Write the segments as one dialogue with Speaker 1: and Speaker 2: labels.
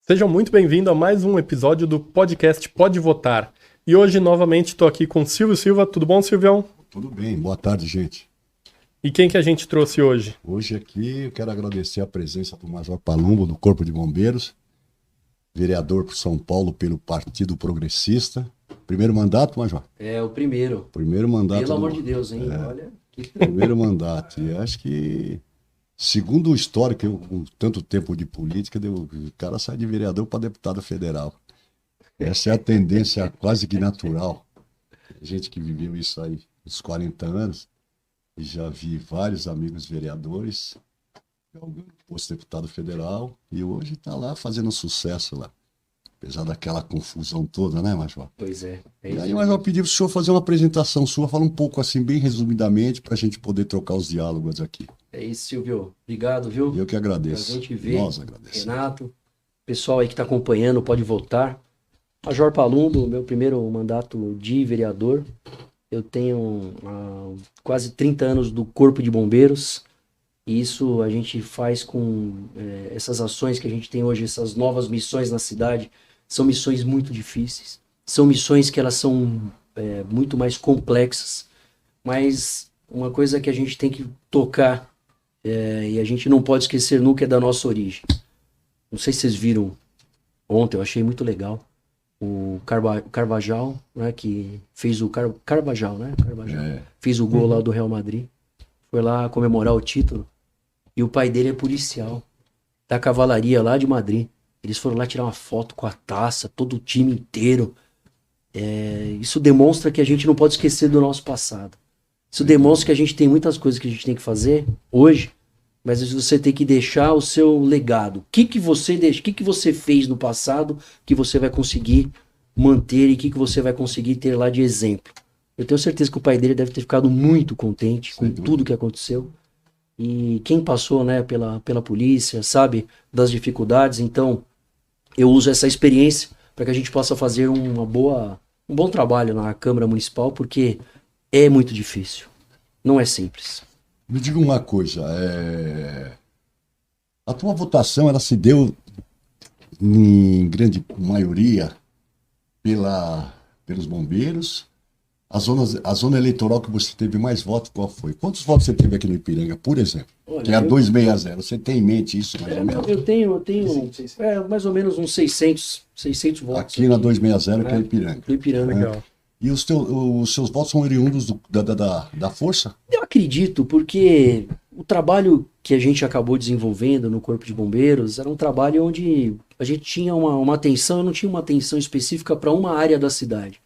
Speaker 1: Sejam muito bem-vindos a mais um episódio do podcast Pode Votar. E hoje, novamente, estou aqui com o Silvio Silva. Tudo bom, Silvião?
Speaker 2: Tudo bem, boa tarde, gente.
Speaker 1: E quem que a gente trouxe hoje?
Speaker 2: Hoje aqui eu quero agradecer a presença do Major Palumbo, do Corpo de Bombeiros, vereador por São Paulo pelo Partido Progressista. Primeiro mandato, Major?
Speaker 3: É, o primeiro.
Speaker 2: Primeiro mandato.
Speaker 3: Pelo amor de Deus, hein? Olha.
Speaker 2: Primeiro mandato. E acho que, segundo o histórico, com tanto tempo de política, o cara sai de vereador para deputado federal. Essa é a tendência quase que natural. Gente que viveu isso aí uns 40 anos, e já vi vários amigos vereadores, posto deputado federal, e hoje está lá fazendo sucesso lá. Apesar daquela confusão toda, né, Major?
Speaker 3: Pois é.
Speaker 2: E aí, Major, pedi para o senhor fazer uma apresentação sua, fala um pouco assim, bem resumidamente, para a gente poder trocar os diálogos aqui.
Speaker 3: É isso, Silvio. Obrigado, viu?
Speaker 2: Eu que agradeço.
Speaker 3: Pra gente ver.
Speaker 2: Nós agradecemos.
Speaker 3: Renato, pessoal aí que está acompanhando, pode votar. Major Palumbo, meu primeiro mandato de vereador. Eu tenho quase 30 anos do Corpo de Bombeiros. E isso a gente faz com essas ações que a gente tem hoje, essas novas missões na cidade. São missões muito difíceis. São missões que elas são muito mais complexas. Mas uma coisa que a gente tem que tocar e a gente não pode esquecer nunca é da nossa origem. Não sei se vocês viram ontem, eu achei muito legal. O Carvajal, né, que fez o Carvajal, né? Carvajal, fez o gol lá do Real Madrid. Foi lá comemorar o título. E o pai dele é policial da cavalaria lá de Madrid. Eles foram lá tirar uma foto com a taça, todo o time inteiro. Isso demonstra que a gente não pode esquecer do nosso passado. Isso demonstra que a gente tem muitas coisas que a gente tem que fazer hoje, mas você tem que deixar o seu legado. O que você fez no passado que você vai conseguir manter e o que você vai conseguir ter lá de exemplo? Eu tenho certeza que o pai dele deve ter ficado muito contente com tudo que aconteceu. E quem passou, né, pela polícia sabe das dificuldades. Então, eu uso essa experiência para que a gente possa fazer um bom trabalho na Câmara Municipal, porque é muito difícil. Não é simples.
Speaker 2: Me diga uma coisa, a tua votação ela se deu em grande maioria pelos bombeiros. A zona eleitoral que você teve mais votos, qual foi? Quantos votos você teve aqui no Ipiranga, por exemplo?
Speaker 3: Olha,
Speaker 2: que é a 260. Você tem em mente isso, mais ou menos?
Speaker 3: Eu tenho mais ou menos uns 600 votos.
Speaker 2: Aqui na 260, que é Ipiranga.
Speaker 3: Do Ipiranga.
Speaker 1: Legal.
Speaker 2: E os seus votos são oriundos da força?
Speaker 3: Eu acredito, porque o trabalho que a gente acabou desenvolvendo no Corpo de Bombeiros era um trabalho onde a gente tinha uma atenção, eu não tinha uma atenção específica para uma área da cidade.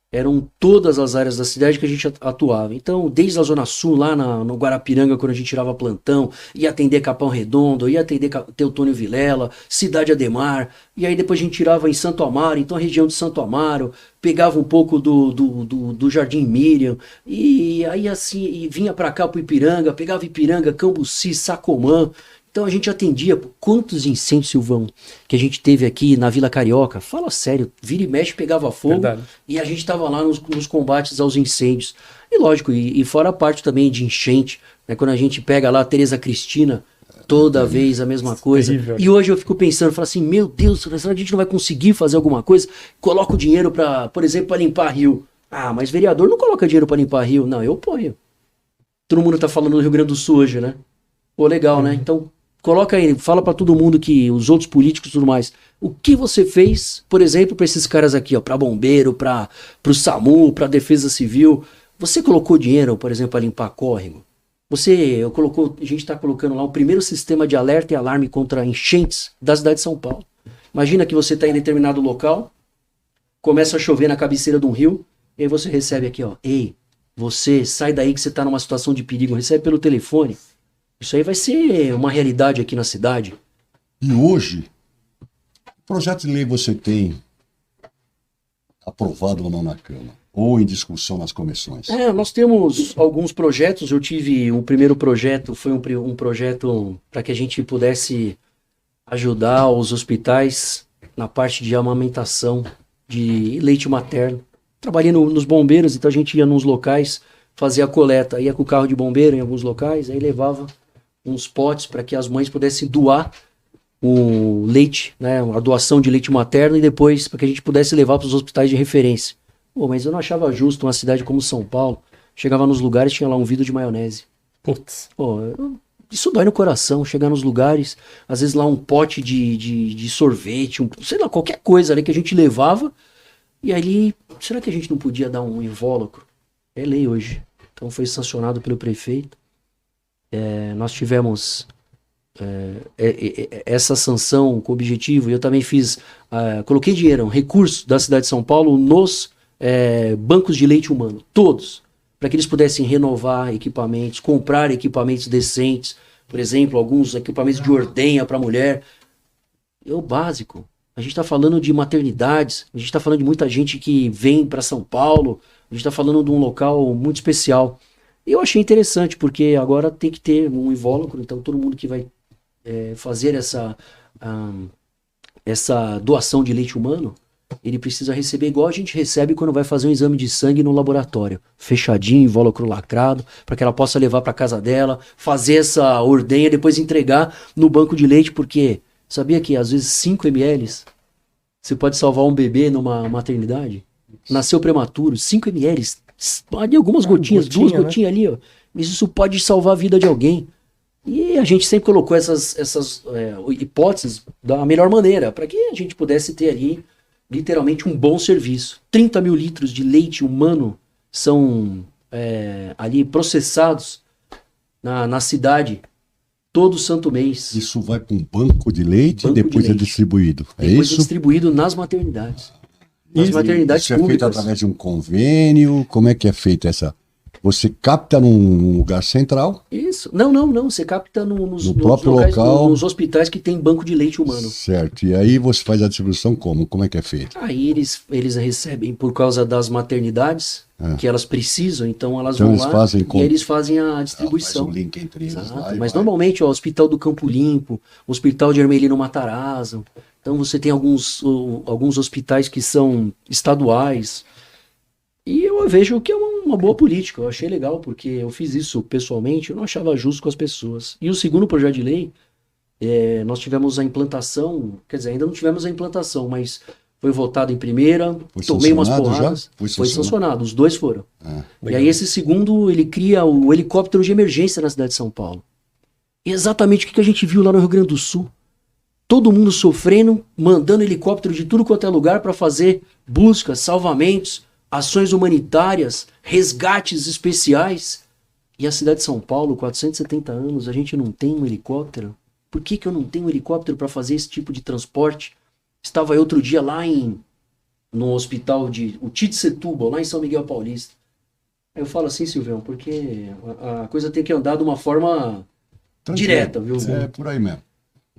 Speaker 3: Eram todas as áreas da cidade que a gente atuava. Então, desde a Zona Sul, lá no Guarapiranga, quando a gente tirava plantão, ia atender Capão Redondo, ia atender Teutônio Vilela, Cidade Ademar, e aí depois a gente tirava em Santo Amaro, então a região de Santo Amaro, pegava um pouco do Jardim Miriam, e aí assim, e vinha pra cá pro Ipiranga, pegava Ipiranga, Cambuci, Sacomã. Então a gente atendia. Quantos incêndios, Silvão, que a gente teve aqui na Vila Carioca? Fala sério, vira e mexe, pegava fogo. Verdade. E a gente estava lá nos combates aos incêndios. E lógico, e fora a parte também de enchente, né, quando a gente pega lá a Tereza Cristina, toda vez a mesma coisa. Terrível. E hoje eu fico pensando, falo assim, meu Deus, será que a gente não vai conseguir fazer alguma coisa? Coloca o dinheiro para, por exemplo, para limpar rio. Ah, mas vereador não coloca dinheiro para limpar rio. Não, eu ponho. Todo mundo tá falando do Rio Grande do Sul hoje, né? Pô, legal, né? Então, coloca aí, fala pra todo mundo, que os outros políticos e tudo mais, o que você fez, por exemplo, pra esses caras aqui, ó, pra bombeiro, pro SAMU, pra defesa civil. Você colocou dinheiro, por exemplo, pra limpar córrego? A gente tá colocando lá o primeiro sistema de alerta e alarme contra enchentes da cidade de São Paulo. Imagina que você tá em determinado local, começa a chover na cabeceira de um rio, e aí você recebe aqui, ó, ei, você sai daí que você tá numa situação de perigo, recebe pelo telefone. Isso aí vai ser uma realidade aqui na cidade.
Speaker 2: E hoje, que projeto de lei você tem aprovado ou não na Câmara? Ou em discussão nas comissões?
Speaker 3: Nós temos alguns projetos. Eu tive um primeiro projeto, foi um projeto para que a gente pudesse ajudar os hospitais na parte de amamentação de leite materno. Trabalhei nos bombeiros, então a gente ia nos locais, fazia a coleta, ia com o carro de bombeiro em alguns locais, aí levava uns potes para que as mães pudessem doar o leite, né, a doação de leite materno e depois para que a gente pudesse levar para os hospitais de referência. Pô, mas eu não achava justo uma cidade como São Paulo, chegava nos lugares tinha lá um vidro de maionese.
Speaker 1: Putz.
Speaker 3: Pô, isso dói no coração, chegar nos lugares, às vezes lá um pote de sorvete, sei lá, qualquer coisa ali que a gente levava, e ali, será que a gente não podia dar um invólucro? É lei hoje. Então foi sancionado pelo prefeito. Nós tivemos essa sanção com o objetivo, e eu também fiz, coloquei dinheiro, um recurso da cidade de São Paulo nos bancos de leite humano, todos, para que eles pudessem renovar equipamentos, comprar equipamentos decentes, por exemplo, alguns equipamentos de ordenha para mulher. É o básico. A gente está falando de maternidades, a gente está falando de muita gente que vem para São Paulo, a gente está falando de um local muito especial. E eu achei interessante, porque agora tem que ter um invólucro, então todo mundo que vai fazer essa doação de leite humano, ele precisa receber igual a gente recebe quando vai fazer um exame de sangue no laboratório. Fechadinho, invólucro lacrado, para que ela possa levar para casa dela, fazer essa ordenha, depois entregar no banco de leite, porque sabia que às vezes 5 ml você pode salvar um bebê numa maternidade? Nasceu prematuro, 5 ml, ali algumas gotinhas,
Speaker 1: gotinha,
Speaker 3: 2 gotinhas ali, ó. Mas isso pode salvar a vida de alguém. E a gente sempre colocou essas hipóteses da melhor maneira, para que a gente pudesse ter ali literalmente um bom serviço. 30 mil litros de leite humano são ali processados na cidade todo santo mês.
Speaker 2: Isso vai para um banco de leite
Speaker 3: Banco
Speaker 2: e depois
Speaker 3: de
Speaker 2: é
Speaker 3: leite.
Speaker 2: distribuído. É
Speaker 3: Depois é
Speaker 2: isso?
Speaker 3: distribuído nas maternidades. Nas maternidades
Speaker 2: Isso é feito
Speaker 3: públicas.
Speaker 2: através de um convênio? Como é que é feita essa? Você capta num lugar central?
Speaker 3: Isso. Não. Você capta nos
Speaker 2: próprio
Speaker 3: locais,
Speaker 2: local.
Speaker 3: nos hospitais que tem banco de leite humano.
Speaker 2: Certo. E aí você faz a distribuição como? Como é que é feito?
Speaker 3: Aí eles recebem por causa das maternidades, que elas precisam, então elas
Speaker 2: Então
Speaker 3: vão
Speaker 2: eles
Speaker 3: lá
Speaker 2: fazem
Speaker 3: e aí eles fazem a
Speaker 2: Faz
Speaker 3: distribuição.
Speaker 2: um link entre eles
Speaker 3: Exato.
Speaker 2: lá e
Speaker 3: Mas
Speaker 2: vai.
Speaker 3: normalmente o Hospital do Campo Limpo, o Hospital de Ermelino Matarazzo, então você tem alguns hospitais que são estaduais. E eu vejo que é uma boa política, eu achei legal, porque eu fiz isso pessoalmente, eu não achava justo com as pessoas. E o segundo projeto de lei, nós tivemos a implantação, quer dizer, ainda não tivemos a implantação, mas foi votado em primeira,
Speaker 2: Foi
Speaker 3: tomei umas
Speaker 2: sancionado já?
Speaker 3: porradas,
Speaker 2: Foi
Speaker 3: foi
Speaker 2: sancionado.
Speaker 3: sancionado, os dois foram.
Speaker 2: Ah,
Speaker 3: E aí esse segundo, ele cria o helicóptero de emergência na cidade de São Paulo. E exatamente o que a gente viu lá no Rio Grande do Sul. Todo mundo sofrendo, mandando helicóptero de tudo quanto é lugar para fazer buscas, salvamentos, ações humanitárias, resgates especiais. E a cidade de São Paulo, 470 anos, a gente não tem um helicóptero? Por que eu não tenho um helicóptero para fazer esse tipo de transporte? Estava eu outro dia lá no hospital o Setúbal, lá em São Miguel Paulista. Aí eu falo assim, Silvão, porque a coisa tem que andar de uma forma
Speaker 2: tranquilo.
Speaker 3: direta, viu?
Speaker 2: É por aí mesmo.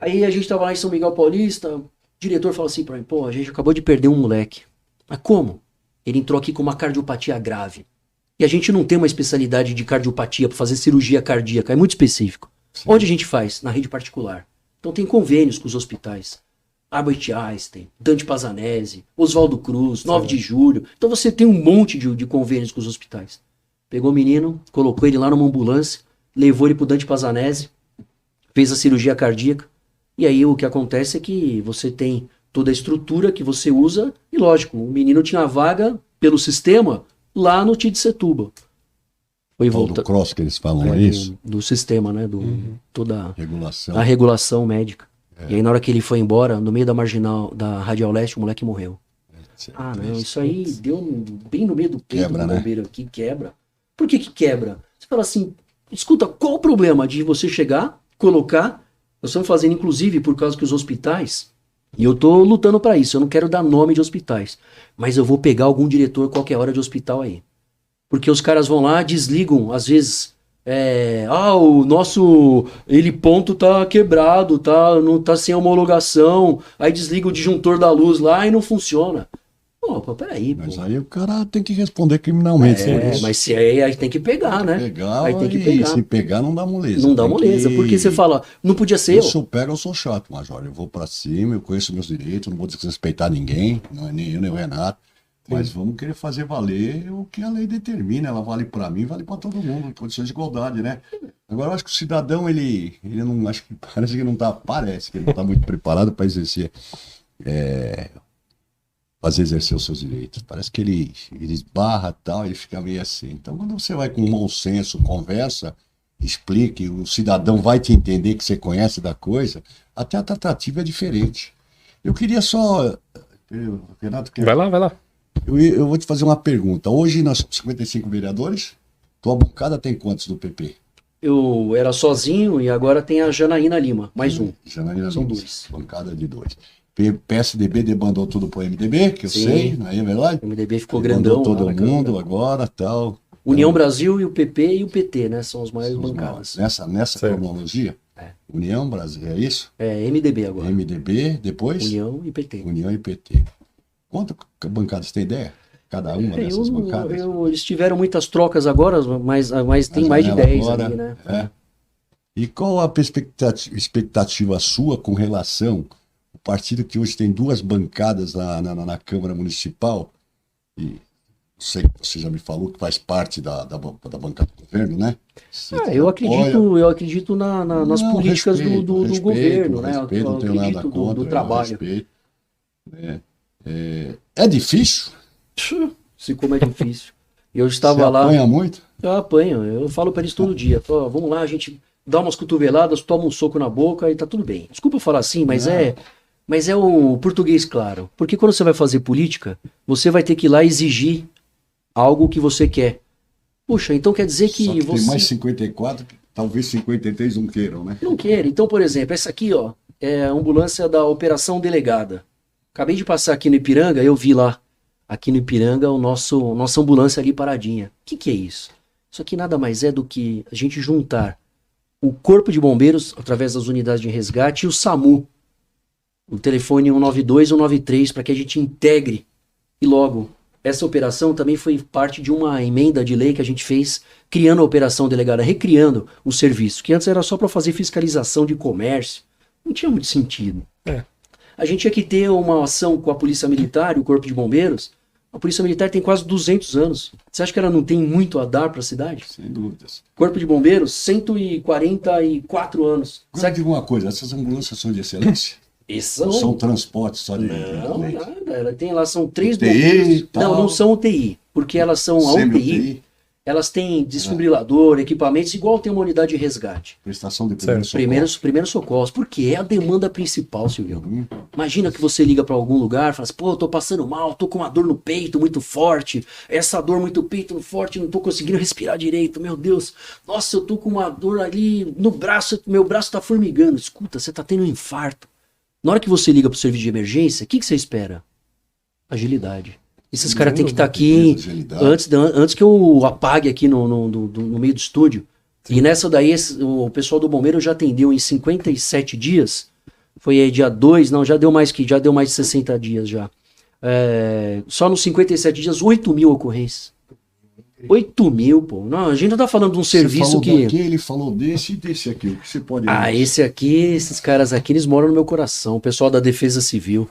Speaker 3: Aí a gente tava lá em São Miguel Paulista, o diretor fala assim pra mim, pô, a gente acabou de perder um moleque. Mas como? Ele entrou aqui com uma cardiopatia grave. E a gente não tem uma especialidade de cardiopatia para fazer cirurgia cardíaca, é muito específico.
Speaker 2: Sim.
Speaker 3: Onde a gente faz? Na rede particular. Então tem convênios com os hospitais. Albert Einstein, Dante Pazanese, Oswaldo Cruz, 9 de Julho. Então você tem um monte de convênios com os hospitais. Pegou o menino, colocou ele lá numa ambulância, levou ele pro Dante Pazanese, fez a cirurgia cardíaca. E aí o que acontece é que você tem toda a estrutura que você usa e, lógico, o menino tinha vaga pelo sistema lá no Setúbal. Foi
Speaker 2: Do
Speaker 3: voltar
Speaker 2: cross que eles falam, é isso?
Speaker 3: do sistema, né? Toda
Speaker 2: Regulação.
Speaker 3: a regulação médica. E aí na hora que ele foi embora, no meio da marginal da Radial Leste, o moleque morreu. Ah, não, isso aí deu bem no meio do peito
Speaker 2: Quebra,
Speaker 3: do
Speaker 2: né?
Speaker 3: bombeiro aqui, quebra. Por que quebra? Você fala assim, escuta, qual o problema de você chegar, colocar, nós estamos fazendo inclusive por causa que os hospitais, e eu tô lutando para isso, eu não quero dar nome de hospitais, mas eu vou pegar algum diretor qualquer hora de hospital aí. Porque os caras vão lá, desligam, às vezes, o nosso heliponto tá quebrado, não tá sem homologação, aí desliga o disjuntor da luz lá e não funciona. Pô, peraí, pô.
Speaker 2: Mas aí o cara tem que responder criminalmente. por isso.
Speaker 3: Mas se aí tem que pegar, né?
Speaker 2: Pegar,
Speaker 3: Aí tem que
Speaker 2: e
Speaker 3: pegar.
Speaker 2: se pegar não dá moleza.
Speaker 3: Não dá
Speaker 2: Tem
Speaker 3: moleza,
Speaker 2: que-
Speaker 3: porque você fala, não podia ser
Speaker 2: Eu
Speaker 3: eu.
Speaker 2: sou pega, eu sou chato, Major. Eu vou pra cima, eu conheço meus direitos, não vou desrespeitar ninguém, não é nem eu, nem o Renato. Mas vamos querer fazer valer o que a lei determina. Ela vale para mim, vale para todo mundo, em condições de igualdade, né? Agora, eu acho que o cidadão, ele não, acho que parece que não está muito preparado para exercer os seus direitos. Parece que ele esbarra tal, ele fica meio assim. Então, quando você vai com bom senso, conversa, explique, o cidadão vai te entender que você conhece da coisa, até a tratativa é diferente. Eu queria só... Renato,
Speaker 1: Vai lá.
Speaker 2: eu vou te fazer uma pergunta. Hoje nós somos 55 vereadores. Tua bancada tem quantos do PP?
Speaker 3: Eu era sozinho e agora tem a Janaína Lima, mais um.
Speaker 2: Janaína
Speaker 3: São
Speaker 2: Lima,
Speaker 3: 2.
Speaker 2: bancada de 2. PSDB debandou tudo pro MDB, que eu
Speaker 3: Sim.
Speaker 2: sei, não é verdade?
Speaker 3: O MDB ficou
Speaker 2: Debandou
Speaker 3: grandão.
Speaker 2: todo
Speaker 3: lá na
Speaker 2: mundo
Speaker 3: Câmara.
Speaker 2: agora, tal.
Speaker 3: União Brasil e o PP e o PT, né? São as maiores bancadas.
Speaker 2: Nessa
Speaker 1: Certo.
Speaker 2: cronologia, União Brasil, é isso?
Speaker 3: É, MDB agora.
Speaker 2: MDB, depois
Speaker 3: União e PT.
Speaker 2: União e PT. Quantas bancadas tem ideia? Cada uma dessas bancadas?
Speaker 3: Eles tiveram muitas trocas agora, mas tem
Speaker 2: Na
Speaker 3: mais de
Speaker 2: janela
Speaker 3: 10
Speaker 2: agora,
Speaker 3: ali, né?
Speaker 2: é. E qual a expectativa sua com relação ao partido que hoje tem 2 bancadas na Câmara Municipal? E sei que você já me falou que faz parte da bancada do governo, né?
Speaker 3: Eu acredito nas
Speaker 2: Não,
Speaker 3: políticas
Speaker 2: respeito,
Speaker 3: do
Speaker 2: respeito,
Speaker 3: governo, né?
Speaker 2: respeito,
Speaker 3: Eu
Speaker 2: não tenho nada
Speaker 3: acredito
Speaker 2: contra,
Speaker 3: do
Speaker 2: eu
Speaker 3: trabalho.
Speaker 2: respeito. É difícil?
Speaker 3: Se como é difícil. Eu estava
Speaker 2: Você
Speaker 3: lá.
Speaker 2: apanha muito?
Speaker 3: Eu apanho, eu falo para eles todo dia. Falo, ó, vamos lá, a gente dá umas cotoveladas, toma um soco na boca e tá tudo bem. Desculpa eu falar assim, mas é o português claro. Porque quando você vai fazer política, você vai ter que ir lá exigir algo que você quer. Puxa, então quer dizer que
Speaker 2: Só que
Speaker 3: você
Speaker 2: tem mais 54, talvez 53 não queiram, né?
Speaker 3: não quer. Então, por exemplo, essa aqui, ó, é a ambulância da Operação Delegada. Acabei de passar aqui no Ipiranga, eu vi lá, aqui no Ipiranga, nossa ambulância ali paradinha. O que é isso? Isso aqui nada mais é do que a gente juntar o Corpo de Bombeiros, através das unidades de resgate, e o SAMU, o telefone 192 e 193, para que a gente integre. E logo, essa operação também foi parte de uma emenda de lei que a gente fez, criando a Operação Delegada, recriando o serviço, que antes era só para fazer fiscalização de comércio. Não tinha muito sentido. A gente tinha que ter uma ação com a Polícia Militar e o Corpo de Bombeiros. A Polícia Militar tem quase 200 anos. Você acha que ela não tem muito a dar para a cidade?
Speaker 2: Sem dúvidas.
Speaker 3: Corpo de Bombeiros, 144 anos.
Speaker 2: Agora diga uma coisa, essas ambulâncias são de excelência?
Speaker 3: Esses
Speaker 2: São transportes só de
Speaker 3: Não,
Speaker 2: leite?
Speaker 3: nada. Ela tem lá, são 3
Speaker 2: UTI,
Speaker 3: bombeiros.
Speaker 2: tal.
Speaker 3: Não são UTI, porque elas são a UTI.
Speaker 2: Semi-UTI,
Speaker 3: Elas têm desfibrilador, equipamentos, igual tem uma unidade de resgate.
Speaker 2: prestação de primeiro socorro.
Speaker 3: Primeiros socorros, porque é a demanda principal, Silvio. Imagina que você liga para algum lugar e fala assim, pô, eu tô passando mal, tô com uma dor no peito muito forte, essa dor muito peito forte, não tô conseguindo respirar direito, meu Deus, nossa, eu tô com uma dor ali no braço, meu braço tá formigando. Escuta, você tá tendo um infarto. Na hora que você liga pro serviço de emergência, o que você espera? Agilidade. Esses caras têm que estar aqui antes que eu apague aqui no meio do estúdio. Sim. E nessa daí, o pessoal do bombeiro já atendeu em 57 dias. Foi aí dia 2, não, já deu mais de 60 dias já. Só nos 57 dias, 8 mil ocorrências. 8 mil, pô. Não, a gente não tá falando de um serviço que...
Speaker 2: Ele falou desse e desse aqui. O que você pode...
Speaker 3: esse aqui, esses caras aqui, eles moram no meu coração. O pessoal da Defesa Civil.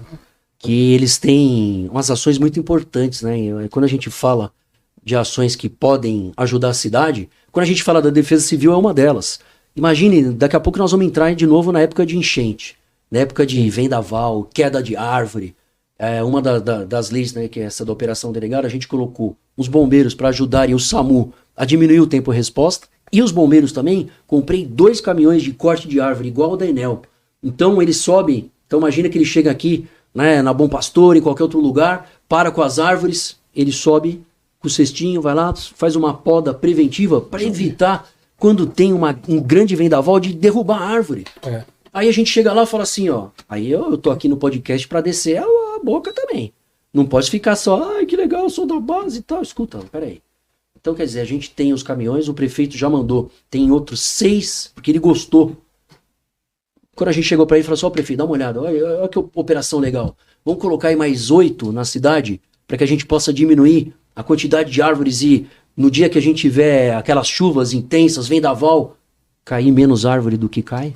Speaker 3: Que eles têm umas ações muito importantes, né? Quando a gente fala de ações que podem ajudar a cidade, quando a gente fala da Defesa Civil é uma delas. Imagine, daqui a pouco nós vamos entrar de novo na época de enchente, na época de vendaval, queda de árvore. Uma das leis, né, que é essa da Operação Delegada, a gente colocou os bombeiros para ajudarem o SAMU a diminuir o tempo de resposta, e os bombeiros também, comprei 2 caminhões de corte de árvore, igual o da Enel. Então eles sobem, então imagina que ele chega aqui, né, na Bom Pastor, em qualquer outro lugar, para com as árvores, ele sobe com o cestinho, vai lá, faz uma poda preventiva para evitar, quando tem um grande vendaval, de derrubar a árvore. Aí a gente chega lá e fala assim, ó, aí eu tô aqui no podcast para descer a boca também. Não pode ficar só, que legal, eu sou da base e tal. Escuta, peraí. Então, quer dizer, a gente tem os caminhões, o prefeito já mandou, tem outros 6, porque ele gostou. Quando a gente chegou para ele, falou assim, prefeito, dá uma olhada, olha que operação legal. Vamos colocar aí mais 8 na cidade, para que a gente possa diminuir a quantidade de árvores e no dia que a gente tiver aquelas chuvas intensas, vendaval, cair menos árvore do que cai.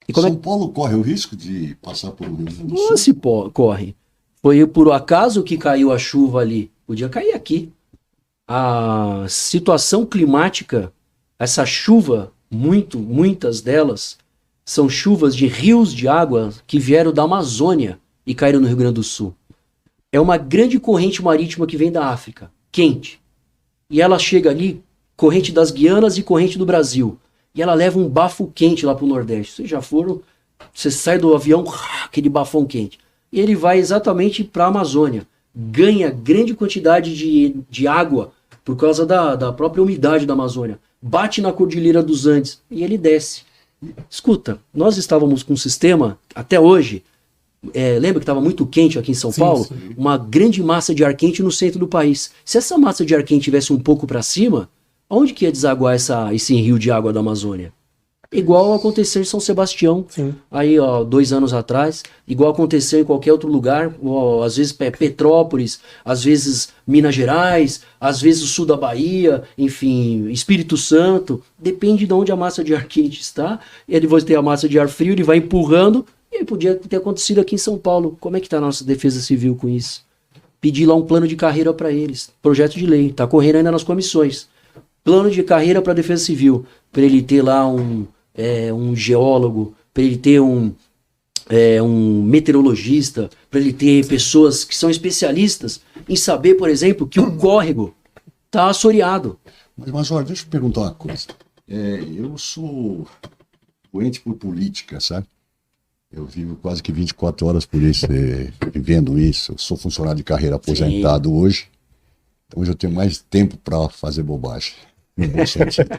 Speaker 3: E
Speaker 2: São Paulo corre o risco de passar por um rio?
Speaker 3: Se corre. Foi por acaso que caiu a chuva ali. Podia cair aqui. A situação climática, essa chuva, muitas delas, são chuvas de rios de água que vieram da Amazônia e caíram no Rio Grande do Sul. É uma grande corrente marítima que vem da África, quente. E ela chega ali, corrente das Guianas e corrente do Brasil. E ela leva um bafo quente lá pro Nordeste. Vocês já foram, você sai do avião, aquele bafão quente. E ele vai exatamente para a Amazônia. Ganha grande quantidade de água por causa da própria umidade da Amazônia. Bate na Cordilheira dos Andes e ele desce. Escuta, nós estávamos com um sistema, até hoje, lembra que estava muito quente aqui em São Paulo?
Speaker 1: Sim.
Speaker 3: Uma grande massa de ar quente no centro do país. Se essa massa de ar quente tivesse um pouco para cima, onde que ia desaguar esse rio de água da Amazônia? Igual aconteceu em São Sebastião,
Speaker 1: Sim.
Speaker 3: aí 2 anos atrás, igual aconteceu em qualquer outro lugar, às vezes Petrópolis, às vezes Minas Gerais, às vezes o sul da Bahia, enfim, Espírito Santo, depende de onde a massa de ar quente está, ele vai ter a massa de ar frio, ele vai empurrando, e aí podia ter acontecido aqui em São Paulo. Como é que está a nossa defesa civil com isso? Pedir lá um plano de carreira para eles, projeto de lei, está correndo ainda nas comissões. Plano de carreira para a defesa civil, para ele ter lá um geólogo, para ele ter um meteorologista, para ele ter pessoas que são especialistas em saber, por exemplo, que o córrego está assoreado.
Speaker 2: Mas, Major, deixa eu perguntar uma coisa. Eu sou doente por política, sabe? Eu vivo quase que 24 horas por isso, vivendo isso. Eu sou funcionário de carreira aposentado hoje, então hoje eu tenho mais tempo para fazer bobagem. No bom sentido.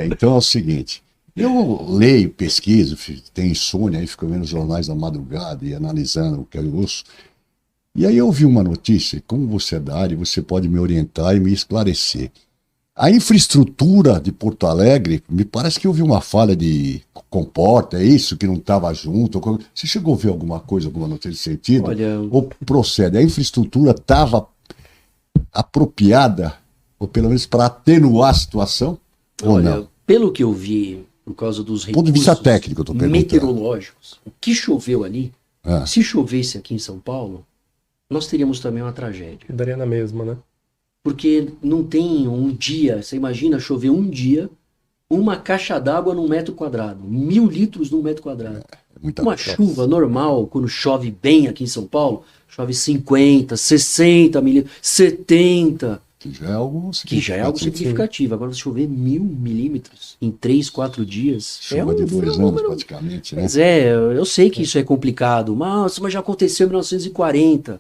Speaker 2: Então é o seguinte, eu leio, pesquiso, tenho insônia, aí fico vendo os jornais da madrugada e analisando o que eu ouço. E aí eu vi uma notícia, como você é da área, você pode me orientar e me esclarecer. A infraestrutura de Porto Alegre, me parece que eu vi uma falha de comporta, é isso, que não estava junto. Você chegou a ver alguma coisa, alguma notícia nesse sentido?
Speaker 3: Olha,
Speaker 2: Ou procede? A infraestrutura estava apropriada, ou pelo menos para atenuar a situação? Ou não?
Speaker 3: pelo que eu vi, por causa dos
Speaker 2: Do ponto de vista técnico, eu tô perguntando.
Speaker 3: meteorológicos, o que choveu ali,
Speaker 2: Ah.
Speaker 3: se chovesse aqui em São Paulo, nós teríamos também uma tragédia.
Speaker 1: Daria na mesma, né?
Speaker 3: Porque não tem um dia, você imagina chover um dia, uma caixa d'água num metro quadrado, 1.000 litros num metro quadrado.
Speaker 2: Muita
Speaker 3: Uma
Speaker 2: coisa.
Speaker 3: chuva normal, quando chove bem aqui em São Paulo, chove 50, 60 milímetros, 70,
Speaker 2: Que já é algo
Speaker 3: que já é algo significativo. Agora, se chover 1.000 milímetros em 3, 4 dias,
Speaker 2: Chuva de 2 anos,
Speaker 3: fenômeno.
Speaker 2: praticamente, né?
Speaker 3: Mas eu sei que isso é complicado, mas já aconteceu em 1940.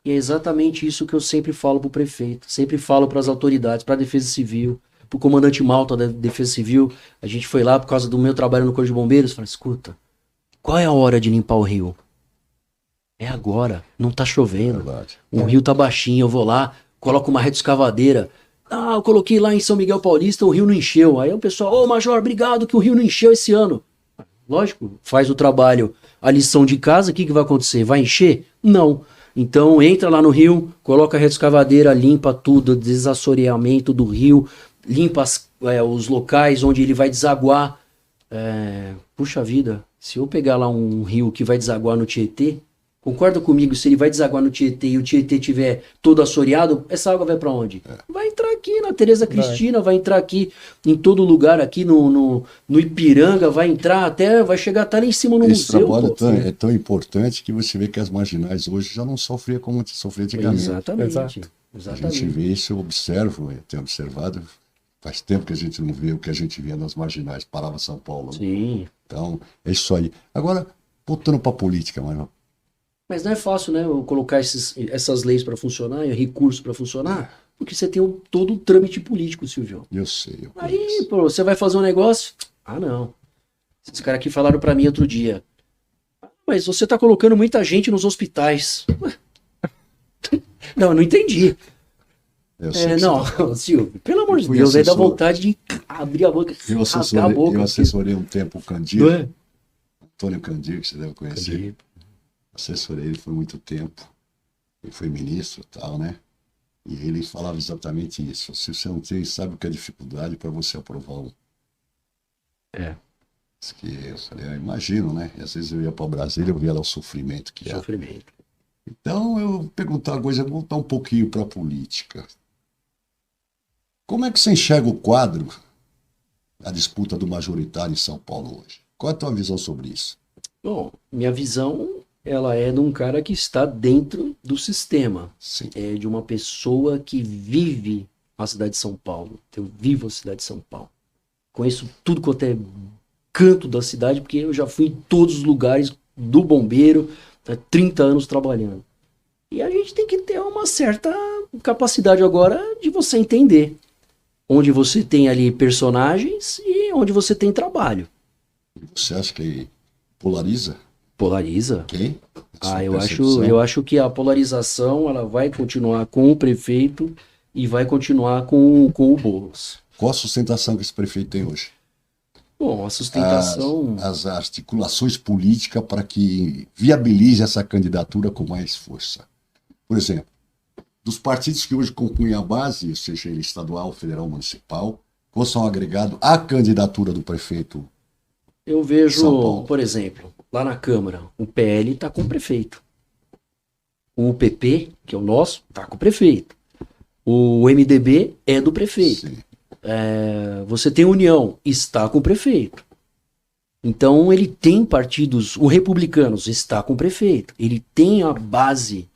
Speaker 3: E é exatamente isso que eu sempre falo para o prefeito, sempre falo para as autoridades, para a Defesa Civil, para o comandante Malta da Defesa Civil. A gente foi lá por causa do meu trabalho no Corpo de Bombeiros, falei, escuta, qual é a hora de limpar o rio? É agora, não tá chovendo,
Speaker 2: Verdade.
Speaker 3: o rio tá baixinho, eu vou lá, coloco uma rede escavadeira. Ah, eu coloquei lá em São Miguel Paulista, o rio não encheu. Aí o pessoal, ô Major, obrigado que o rio não encheu esse ano. Lógico, faz o trabalho, a lição de casa, o que vai acontecer? Vai encher? Não. Então entra lá no rio, coloca a rede escavadeira, limpa tudo, desassoreamento do rio, limpa os locais onde ele vai desaguar. Puxa vida, se eu pegar lá um rio que vai desaguar no Tietê, concorda comigo, se ele vai desaguar no Tietê e o Tietê tiver todo assoreado, essa água vai para onde? Vai entrar aqui na Tereza Cristina, vai entrar aqui em todo lugar, aqui no Ipiranga, vai entrar até, vai chegar até lá em cima no
Speaker 2: Esse
Speaker 3: museu.
Speaker 2: trabalho
Speaker 3: Pô.
Speaker 2: é tão importante que você vê que as marginais hoje já não sofriam como sofria antigamente.
Speaker 3: Exatamente.
Speaker 1: Exato.
Speaker 2: A
Speaker 3: Exatamente.
Speaker 2: gente vê isso, eu observo, eu tenho observado, faz tempo que a gente não vê o que a gente via nas marginais, parava São Paulo. Né?
Speaker 3: Sim.
Speaker 2: Então, é isso aí. Agora, voltando para a política, Manuel.
Speaker 3: Mas não é fácil, né? Eu colocar essas leis para funcionar, e recursos para funcionar, porque você tem todo o trâmite político, Silvio.
Speaker 2: Eu sei, eu
Speaker 3: Aí,
Speaker 2: conheço.
Speaker 3: pô, você vai fazer um negócio? Ah, não. Esses caras aqui falaram para mim outro dia. Mas você tá colocando muita gente nos hospitais. Ué. Não, eu não entendi.
Speaker 2: Eu sei que você
Speaker 3: Não,
Speaker 2: tá falando.
Speaker 3: Silvio, pelo amor de
Speaker 2: Fui
Speaker 3: Deus, aí dá
Speaker 2: assessor.
Speaker 3: vontade de abrir a boca,
Speaker 2: Eu
Speaker 3: rasgar a boca.
Speaker 2: assessorei um tempo o Candir,
Speaker 3: Não é?
Speaker 2: Antônio Candir, que você deve conhecer.
Speaker 3: Candir.
Speaker 2: Assessorei ele por muito tempo. Ele foi ministro e tal, né? E ele falava exatamente isso. Se você não tem, sabe o que é dificuldade para você aprovar um. Diz que eu falei, eu imagino, né? E às vezes eu ia para Brasília, eu via lá o sofrimento que é.
Speaker 3: Sofrimento.
Speaker 2: Então, eu vou perguntar uma coisa, vou voltar um pouquinho para a política. Como é que você enxerga o quadro, a disputa do majoritário em São Paulo hoje? Qual é a tua visão sobre isso?
Speaker 3: Bom, minha visão, ela é de um cara que está dentro do sistema.
Speaker 2: Sim.
Speaker 3: É de uma pessoa que vive a cidade de São Paulo. Eu vivo a cidade de São Paulo. Conheço tudo quanto é canto da cidade, porque eu já fui em todos os lugares do bombeiro, há 30 anos trabalhando. E a gente tem que ter uma certa capacidade agora de você entender onde você tem ali personagens e onde você tem trabalho.
Speaker 2: Você acha que polariza?
Speaker 3: Polariza?
Speaker 2: Quem?
Speaker 3: Eu acho que a polarização ela vai continuar com o prefeito e vai continuar com o Boulos.
Speaker 2: Qual a sustentação que esse prefeito tem hoje?
Speaker 3: Bom, a sustentação...
Speaker 2: As articulações políticas para que viabilize essa candidatura com mais força. Por exemplo, dos partidos que hoje compõem a base, seja ele estadual, federal, municipal, quais são agregados à candidatura do prefeito?
Speaker 3: Eu
Speaker 2: São
Speaker 3: vejo,
Speaker 2: Paulo.
Speaker 3: por exemplo, lá na Câmara, o PL está com o prefeito. O PP, que é o nosso, está com o prefeito. O MDB é do prefeito.
Speaker 2: Sim.
Speaker 3: Você tem União, está com o prefeito. Então ele tem partidos, o Republicanos está com o prefeito. Ele tem a base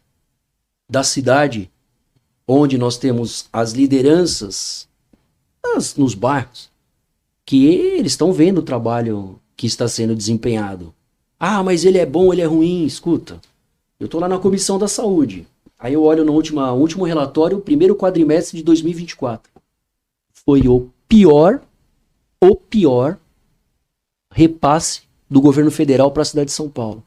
Speaker 3: da cidade, onde nós temos as lideranças nos bairros, que eles estão vendo o trabalho que está sendo desempenhado. Ah, mas ele é bom, ele é ruim. Escuta, eu estou lá na Comissão da Saúde. Aí eu olho no último relatório, o primeiro quadrimestre de 2024. Foi o pior repasse do governo federal para a cidade de São Paulo.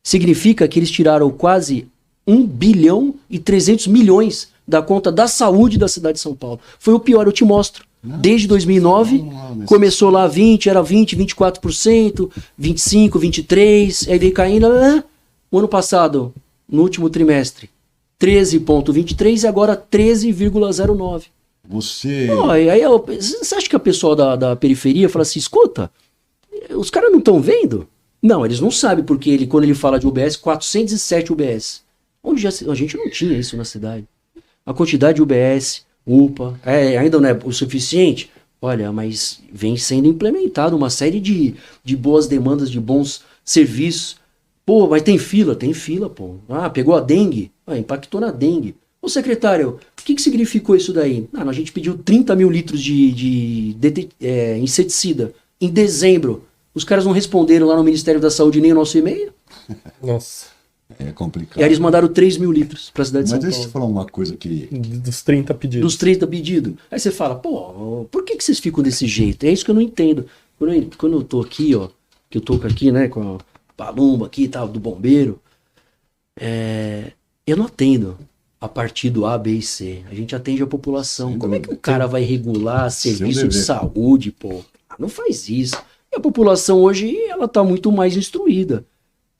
Speaker 3: Significa que eles tiraram quase 1 bilhão e 300 milhões da conta da saúde da cidade de São Paulo. Foi o pior, eu te mostro. Desde 2009, começou lá 20, era 20, 24%, 25, 23%, aí veio caindo. O ano passado, no último trimestre, 13,23% e agora 13,09%.
Speaker 2: Você.
Speaker 3: Você acha que a pessoa da periferia fala assim, escuta, os caras não estão vendo? Não, eles não sabem, porque quando ele fala de UBS, 407 UBS. Onde a gente não tinha isso na cidade. A quantidade de UBS, UPA, ainda não é o suficiente? Olha, mas vem sendo implementado uma série de boas demandas, de bons serviços. Pô, mas tem fila? Tem fila, pô. Ah, pegou a dengue? Impactou na dengue. Ô secretário, o que significou isso daí? A gente pediu 30 mil litros de inseticida em dezembro. Os caras não responderam lá no Ministério da Saúde nem o nosso e-mail?
Speaker 1: Nossa.
Speaker 2: É complicado.
Speaker 3: E aí eles mandaram 3 mil litros para a cidade de São
Speaker 2: Mas deixa eu
Speaker 3: Paulo.
Speaker 2: falar uma coisa que.
Speaker 1: Dos 30 pedidos.
Speaker 3: Dos 30 pedidos. Aí você fala, pô, por que vocês ficam desse jeito? É isso que eu não entendo. Quando eu tô aqui, ó, que eu tô aqui, né, com a palumba aqui e tal, do bombeiro, eu não atendo a partido A, B e C. A gente atende a população.
Speaker 2: Sem
Speaker 3: Como é que
Speaker 2: dúvida.
Speaker 3: o cara vai regular serviço de
Speaker 2: dever.
Speaker 3: saúde, pô? Não faz isso. E a população hoje, ela tá muito mais instruída.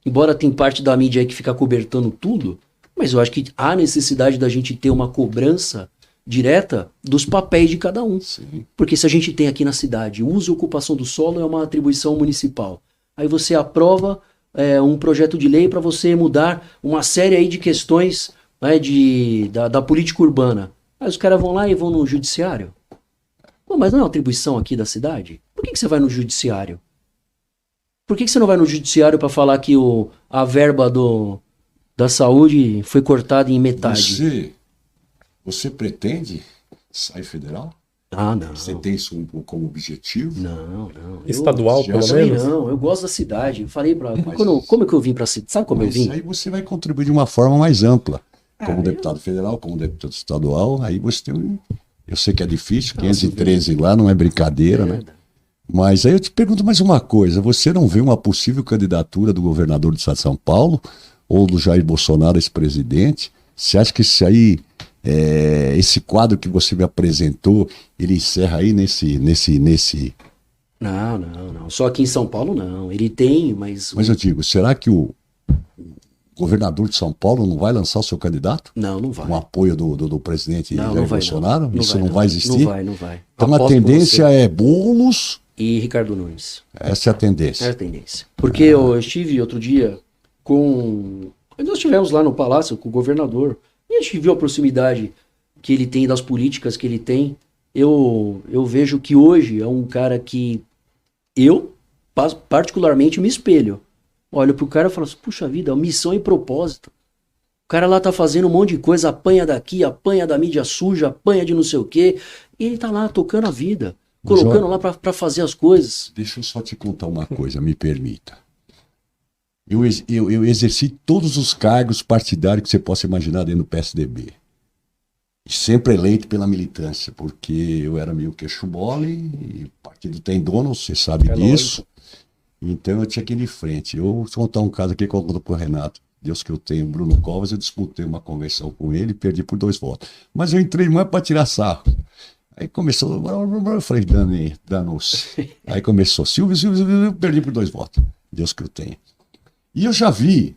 Speaker 3: Embora tem parte da mídia aí que fica cobertando tudo, mas eu acho que há necessidade da gente ter uma cobrança direta dos papéis de cada um.
Speaker 2: Sim.
Speaker 3: Porque se a gente tem aqui na cidade, uso e ocupação do solo é uma atribuição municipal. Aí você aprova um projeto de lei para você mudar uma série aí de questões, né, da política urbana. Aí os caras vão lá e vão no judiciário. Pô, mas não é uma atribuição aqui da cidade? Por que você vai no judiciário? Por que você não vai no judiciário para falar que a verba da saúde foi cortada em metade?
Speaker 2: Você pretende sair federal?
Speaker 3: Ah, não.
Speaker 2: Você tem isso como objetivo?
Speaker 3: Não.
Speaker 1: Estadual,
Speaker 2: eu
Speaker 1: pelo
Speaker 2: sei,
Speaker 1: menos?
Speaker 3: Não, eu gosto da cidade. Eu falei
Speaker 2: Mas-
Speaker 3: como é que eu vim pra cidade? Sabe como eu
Speaker 2: Mas
Speaker 3: vim?
Speaker 2: aí você vai contribuir de uma forma mais ampla. Como
Speaker 3: eu-
Speaker 2: deputado federal, como deputado estadual, aí você tem eu sei que é difícil, 513 lá, não é brincadeira, né? Mas aí eu te pergunto mais uma coisa, você não vê uma possível candidatura do governador do estado de São Paulo ou do Jair Bolsonaro, esse presidente? Você acha que isso aí, esse quadro que você me apresentou, ele encerra aí nesse...
Speaker 3: Não. Só aqui em São Paulo, não. Ele tem, mas
Speaker 2: Mas eu digo, será que o governador de São Paulo não vai lançar o seu candidato?
Speaker 3: não vai.
Speaker 2: Com apoio do presidente
Speaker 3: Não,
Speaker 2: Jair
Speaker 3: não vai,
Speaker 2: Bolsonaro?
Speaker 3: não.
Speaker 2: Isso não vai existir?
Speaker 3: Não vai.
Speaker 2: Então a
Speaker 3: Aposto por
Speaker 2: tendência
Speaker 3: você.
Speaker 2: é Boulos,
Speaker 3: E Ricardo Nunes.
Speaker 2: essa é a tendência.
Speaker 3: É a tendência. Porque eu estive outro dia com Mas nós estivemos lá no Palácio com o governador e a gente viu a proximidade que ele tem das políticas que ele tem. Eu vejo que hoje é um cara que eu particularmente me espelho. Olho pro cara e falo assim, puxa vida, missão e propósito. O cara lá tá fazendo um monte de coisa, apanha daqui, apanha da mídia suja, apanha de não sei o quê. E ele tá lá tocando a vida, colocando lá pra fazer as coisas.
Speaker 2: Deixa eu só te contar uma coisa, me permita. Eu exerci todos os cargos partidários que você possa imaginar dentro do PSDB. E sempre eleito pela militância, porque eu era meio queixo-mole, e o partido tem dono, você sabe disso. Lógico. Então eu tinha que ir de frente. Eu vou contar um caso aqui com o Renato. Deus que eu tenho, Bruno Covas, eu disputei uma convenção com ele e perdi por 2 votos. Mas eu entrei mais para tirar sarro. Aí começou, eu falei, danou-se. Aí começou, Silvio, perdi por 2 votos. Deus que eu tenho. E eu já vi,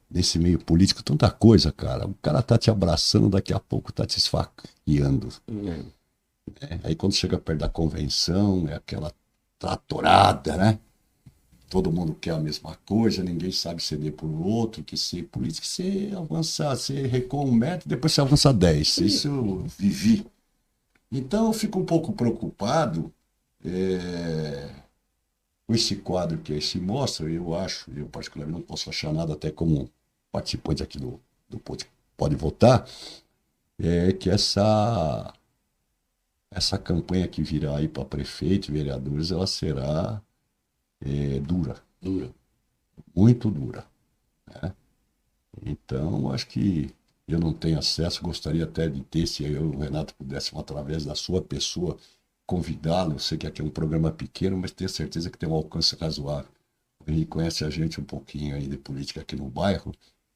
Speaker 2: nesse meio político, tanta coisa, cara. O cara tá te abraçando, daqui a pouco tá te esfaqueando. Aí quando chega perto da convenção, é aquela tratorada, né? Todo mundo quer a mesma coisa, ninguém sabe ceder por outro, que ser político, você avança, você recua 1 metro, depois você avança 10. Isso eu vivi. Então eu fico um pouco preocupado com esse quadro que aí se mostra. Eu particularmente não posso achar nada, até como participante aqui do Pode Votar, que essa campanha que virá aí para prefeito e vereadores, ela será dura, muito dura, né? Então, acho que eu não tenho acesso, gostaria até de ter, se eu e o Renato pudéssemos, através da sua pessoa, convidá-lo. Eu sei que aqui é um programa pequeno, mas tenho certeza que tem um alcance razoável. Ele conhece a gente um pouquinho aí de política aqui no bairro.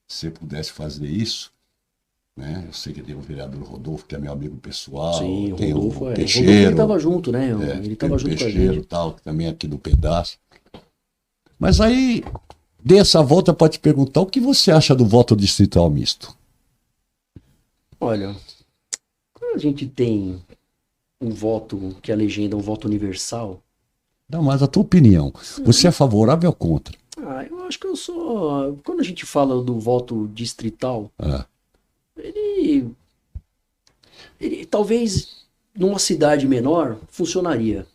Speaker 2: Se você pudesse fazer isso, né? Eu sei que tem o vereador Rodolfo, que é meu amigo pessoal.
Speaker 3: Sim,
Speaker 2: tem o
Speaker 3: Rodolfo
Speaker 2: Peixeiro.
Speaker 3: Rodolfo, ele estava junto, né? Ele estava junto
Speaker 2: Peixeiro,
Speaker 3: com a gente.
Speaker 2: Tal, que também é aqui do pedaço. Mas aí, dei essa volta para te perguntar, o que você acha do voto distrital misto?
Speaker 3: Olha, quando a gente tem um voto, que a legenda é um voto universal...
Speaker 2: Não, mas a tua opinião, você é favorável ou contra?
Speaker 3: Eu acho que eu sou... Quando a gente fala do voto distrital, ele talvez numa cidade menor funcionaria.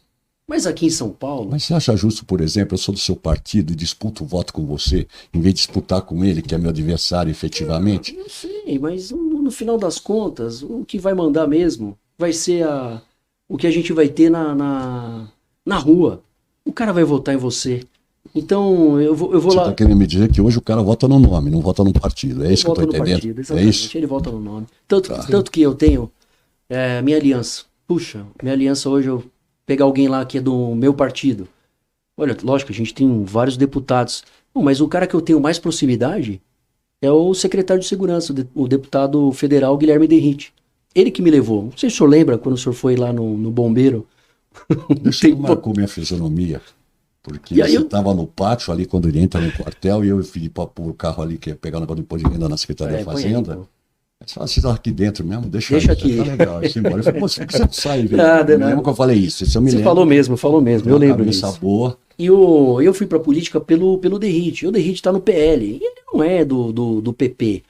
Speaker 3: Mas aqui em São Paulo...
Speaker 2: Mas você acha justo, por exemplo, eu sou do seu partido e disputo o voto com você, em vez de disputar com ele, que é meu adversário efetivamente?
Speaker 3: Eu sei, mas no final das contas, o que vai mandar mesmo vai ser o que a gente vai ter na rua. O cara vai votar em você. Então, eu vou
Speaker 2: você
Speaker 3: lá...
Speaker 2: Você está querendo me dizer que hoje o cara vota no nome, não vota no partido. É isso que eu estou entendendo?
Speaker 3: Partido, exatamente.
Speaker 2: É isso?
Speaker 3: Ele vota no nome. Tanto que eu tenho minha aliança. Puxa, minha aliança hoje, eu pegar alguém lá que é do meu partido. Olha, lógico, a gente tem vários deputados. Bom, mas o cara que eu tenho mais proximidade é o secretário de segurança, o deputado federal Guilherme Derrite. Ele que me levou. Não sei se o senhor lembra quando o senhor foi lá no bombeiro.
Speaker 2: Deixa eu marcar minha fisionomia. Porque você estava no pátio ali quando ele entra no quartel e eu pedi para pôr o carro ali, que ia pegar o negócio de imposto de renda na Secretaria da Fazenda. Aí, você fala, você tá aqui dentro mesmo? Deixa
Speaker 3: aqui.
Speaker 2: Tá legal. Eu falei, por que você não sai?
Speaker 3: Nada.
Speaker 2: Lembra que eu falei isso? Você
Speaker 3: falou mesmo. Eu lembro disso.
Speaker 2: Boa.
Speaker 3: E eu fui pra política pelo Derrite. O Derrite tá no PL. E ele não é do PP.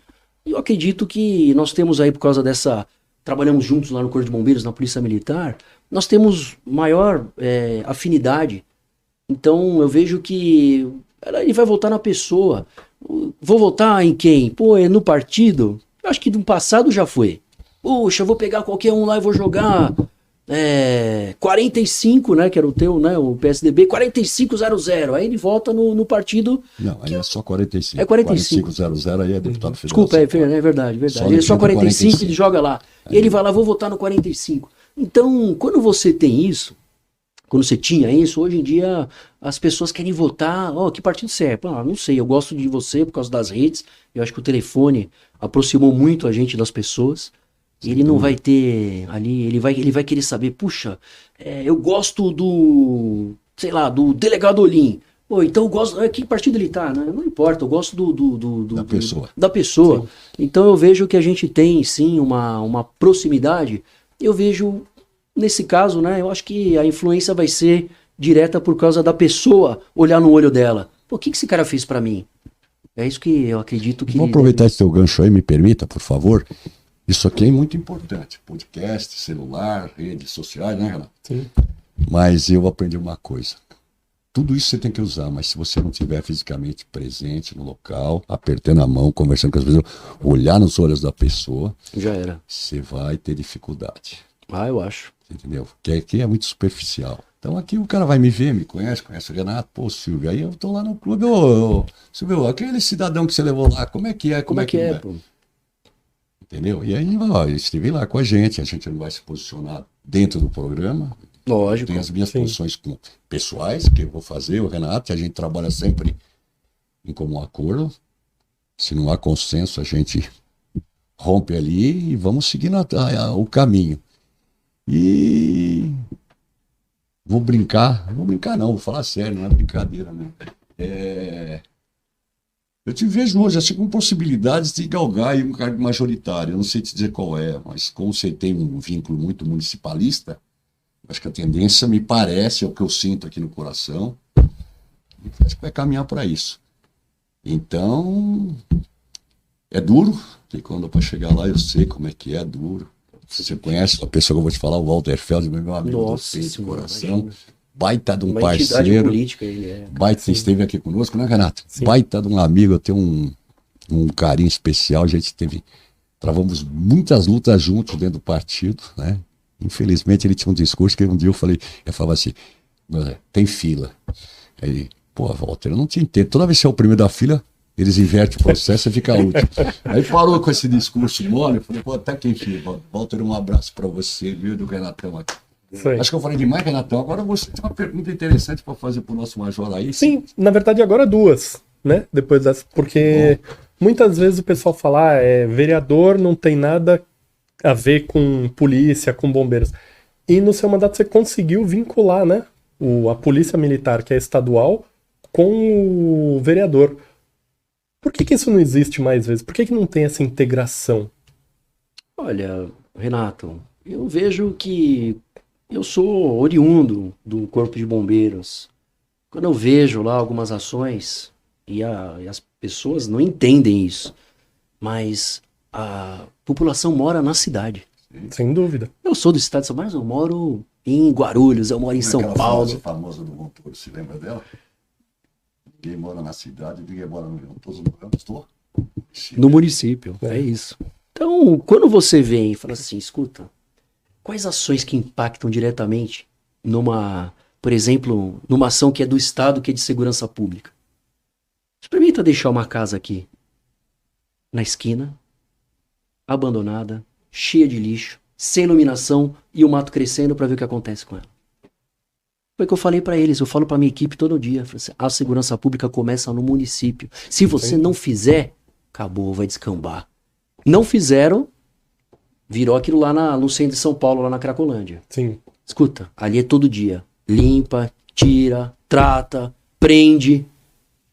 Speaker 3: E eu acredito que nós temos aí, por causa dessa... Trabalhamos juntos lá no Corpo de Bombeiros, na Polícia Militar. Nós temos maior afinidade. Então eu vejo que ele vai votar na pessoa. Vou votar em quem? Pô, é no partido? Eu acho que no passado já foi. Puxa, eu vou pegar qualquer um lá e vou jogar 45, né? Que era o teu, né? O PSDB, 4500. Aí ele vota no partido.
Speaker 2: Não, aí é só 45.
Speaker 3: É 45.
Speaker 2: 4500 aí é deputado federal.
Speaker 3: Desculpa, é verdade. Ele é só 45, ele joga lá. E ele vai lá, vou votar no 45. Então, quando você tem isso, quando você tinha isso, hoje em dia as pessoas querem votar, que partido você é? Não sei, eu gosto de você por causa das redes, eu acho que o telefone aproximou muito a gente das pessoas, ele não vai ter ali, ele vai querer saber, puxa, eu gosto do delegado Olim, então eu gosto, que partido ele tá, né? Não importa, eu gosto da pessoa. Sim. Então eu vejo que a gente tem sim uma proximidade, eu vejo... Nesse caso, né, eu acho que a influência vai ser direta por causa da pessoa olhar no olho dela. Pô, o que esse cara fez pra mim? É isso que eu acredito que...
Speaker 2: Vou aproveitar esse teu gancho aí, me permita, por favor. Isso aqui é muito importante. Podcast, celular, redes sociais, né, Renato?
Speaker 1: Sim.
Speaker 2: Mas eu aprendi uma coisa. Tudo isso você tem que usar, mas se você não estiver fisicamente presente no local, apertando a mão, conversando com as pessoas, olhar nos olhos da pessoa,
Speaker 3: Já era.
Speaker 2: você vai ter dificuldade.
Speaker 3: Ah, eu acho.
Speaker 2: Entendeu? Porque aqui é muito superficial. Então aqui o cara vai me ver, me conhece o Renato, pô, Silvio, aí eu tô lá no clube, ô, Silvio, aquele cidadão que você levou lá, como é que é?
Speaker 3: Como é que é,
Speaker 2: não
Speaker 3: pô?
Speaker 2: Entendeu? E aí, ó, ele esteve lá com a gente não vai se posicionar dentro do programa.
Speaker 3: Lógico.
Speaker 2: Tem as minhas
Speaker 1: Sim.
Speaker 2: posições pessoais que eu vou fazer, o Renato, e a gente trabalha sempre em comum acordo. Se não há consenso, a gente rompe ali e vamos seguindo o caminho. E vou brincar não, vou falar sério, não é brincadeira, né? Eu te vejo hoje assim, com possibilidades de galgar aí um cargo majoritário. Eu não sei te dizer qual é, mas como você tem um vínculo muito municipalista, acho que a tendência me parece, é o que eu sinto aqui no coração, e acho que vai caminhar para isso. Então, é duro, porque quando para chegar lá eu sei como é que é duro. Você conhece a pessoa que eu vou te falar, o Walter Feld, meu amigo
Speaker 3: Nossa
Speaker 2: do peito,
Speaker 3: Senhora,
Speaker 2: coração.
Speaker 3: imagina.
Speaker 2: Baita de um
Speaker 3: Uma entidade
Speaker 2: parceiro.
Speaker 3: política ele é.
Speaker 2: Baita, esteve aqui conosco, né, Renato?
Speaker 1: Sim.
Speaker 2: Baita de um amigo, eu tenho um carinho especial. A gente travamos muitas lutas juntos dentro do partido, né? Infelizmente ele tinha um discurso que um dia eu falava assim, tem fila. Aí, pô, Walter, eu não te entendo. Toda vez que você é o primeiro da fila, eles invertem o processo e fica último. Aí parou com esse discurso mole, eu falei, pô, até que enfim, Walter, um abraço para você, viu, do Renatão aqui.
Speaker 1: Sei.
Speaker 2: Acho que eu falei demais, Renatão. Agora você tem uma pergunta interessante para fazer para o nosso major aí.
Speaker 1: Sim, na verdade agora duas, né? Depois dessa, porque muitas vezes o pessoal fala, vereador não tem nada a ver com polícia, com bombeiros. E no seu mandato você conseguiu vincular, né? A polícia militar, que é estadual, com o vereador. Por que isso não existe mais vezes? Por que não tem essa integração?
Speaker 3: Olha, Renato, eu vejo que eu sou oriundo do Corpo de Bombeiros. Quando eu vejo lá algumas ações, e as pessoas não entendem isso, mas a população mora na cidade.
Speaker 1: Sem dúvida.
Speaker 3: Eu sou do estado de São Paulo, mas eu moro em Guarulhos, eu moro em São
Speaker 2: Aquela
Speaker 3: Paulo.
Speaker 2: frase famosa do Montoro, se lembra dela? Ninguém mora na cidade, ninguém mora no Rio. Todos estou
Speaker 3: No município, é isso. Então, quando você vem e fala assim, escuta, quais ações que impactam diretamente por exemplo, numa ação que é do Estado, que é de segurança pública? Experimenta deixar uma casa aqui, na esquina, abandonada, cheia de lixo, sem iluminação e o mato crescendo para ver o que acontece com ela. Foi o que eu falei para eles, eu falo para minha equipe todo dia, assim, a segurança pública começa no município. Se você não fizer, acabou, vai descambar. Não fizeram, virou aquilo lá no centro de São Paulo, lá na Cracolândia.
Speaker 1: Sim.
Speaker 3: Escuta, ali é todo dia. Limpa, tira, trata, prende,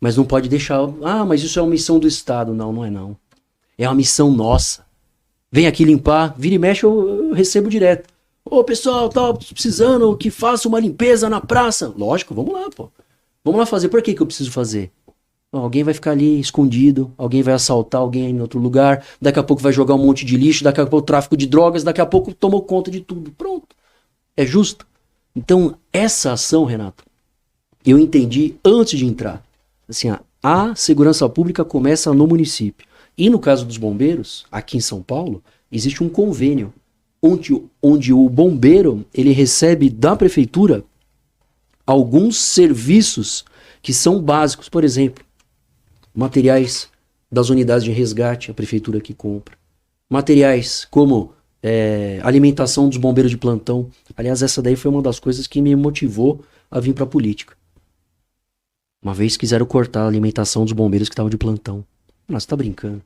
Speaker 3: mas não pode deixar... Ah, mas isso é uma missão do Estado. Não, não é não. É uma missão nossa. Vem aqui limpar, vira e mexe, eu recebo direto. Ô, pessoal, tá precisando que faça uma limpeza na praça. Lógico, vamos lá, pô. Vamos lá fazer. Por que eu preciso fazer? Alguém vai ficar ali escondido, alguém vai assaltar alguém em outro lugar, daqui a pouco vai jogar um monte de lixo, daqui a pouco tráfico de drogas, daqui a pouco tomou conta de tudo. Pronto. É justo? Então, essa ação, Renato, eu entendi antes de entrar. Assim, a segurança pública começa no município. E no caso dos bombeiros, aqui em São Paulo, existe um convênio onde o bombeiro ele recebe da prefeitura alguns serviços que são básicos. Por exemplo, materiais das unidades de resgate, a prefeitura que compra. Materiais como alimentação dos bombeiros de plantão. Aliás, essa daí foi uma das coisas que me motivou a vir para a política. Uma vez quiseram cortar a alimentação dos bombeiros que estavam de plantão. Nossa, você tá brincando.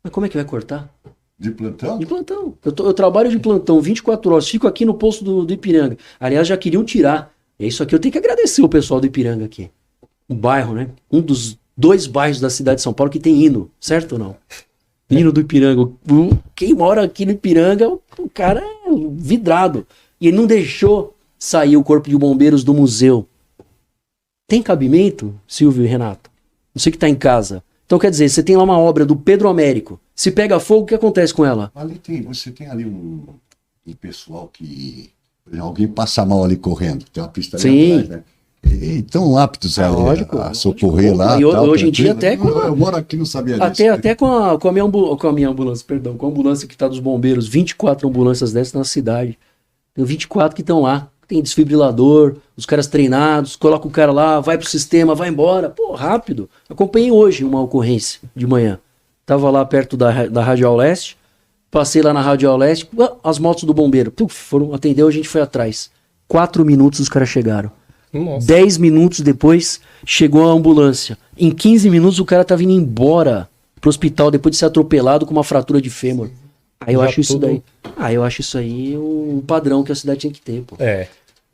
Speaker 3: Mas como é que vai cortar?
Speaker 2: De plantão?
Speaker 3: De plantão. Eu trabalho de plantão 24 horas, fico aqui no posto do Ipiranga. Aliás, já queriam tirar. É isso aqui, eu tenho que agradecer o pessoal do Ipiranga aqui. Um bairro, né? Um dos 2 bairros da cidade de São Paulo que tem hino, certo ou não? Hino do Ipiranga. Quem mora aqui no Ipiranga, o cara é vidrado. E ele não deixou sair o corpo de bombeiros do museu. Tem cabimento, Silvio e Renato? Você que está em casa. Então, quer dizer, você tem lá uma obra do Pedro Américo. Se pega fogo, o que acontece com ela?
Speaker 2: Você tem ali um pessoal que... Alguém passa mal ali correndo. Tem uma pista ali
Speaker 3: Sim.
Speaker 2: atrás, né? E tão aptos
Speaker 3: Lógico,
Speaker 2: a socorrer lá.
Speaker 3: E
Speaker 2: tal,
Speaker 3: hoje em dia até com...
Speaker 2: Eu moro aqui, não sabia disso.
Speaker 3: Até com a minha ambulância, perdão, com a ambulância que está dos bombeiros, 24 ambulâncias dessas na cidade. Tem 24 que estão lá. Tem desfibrilador, os caras treinados, coloca o cara lá, vai pro sistema, vai embora. Pô, rápido. Acompanhei hoje uma ocorrência de manhã. Tava lá perto da Radial Leste, passei lá na Radial Leste, as motos do bombeiro. Foram atender, a gente foi atrás. 4 minutos os caras chegaram.
Speaker 1: Nossa.
Speaker 3: 10 minutos depois, chegou a ambulância. Em 15 minutos, o cara tava indo embora pro hospital depois de ser atropelado com uma fratura de fêmur. Aí eu acho isso daí. Eu acho isso aí um padrão que a cidade tinha que ter, pô.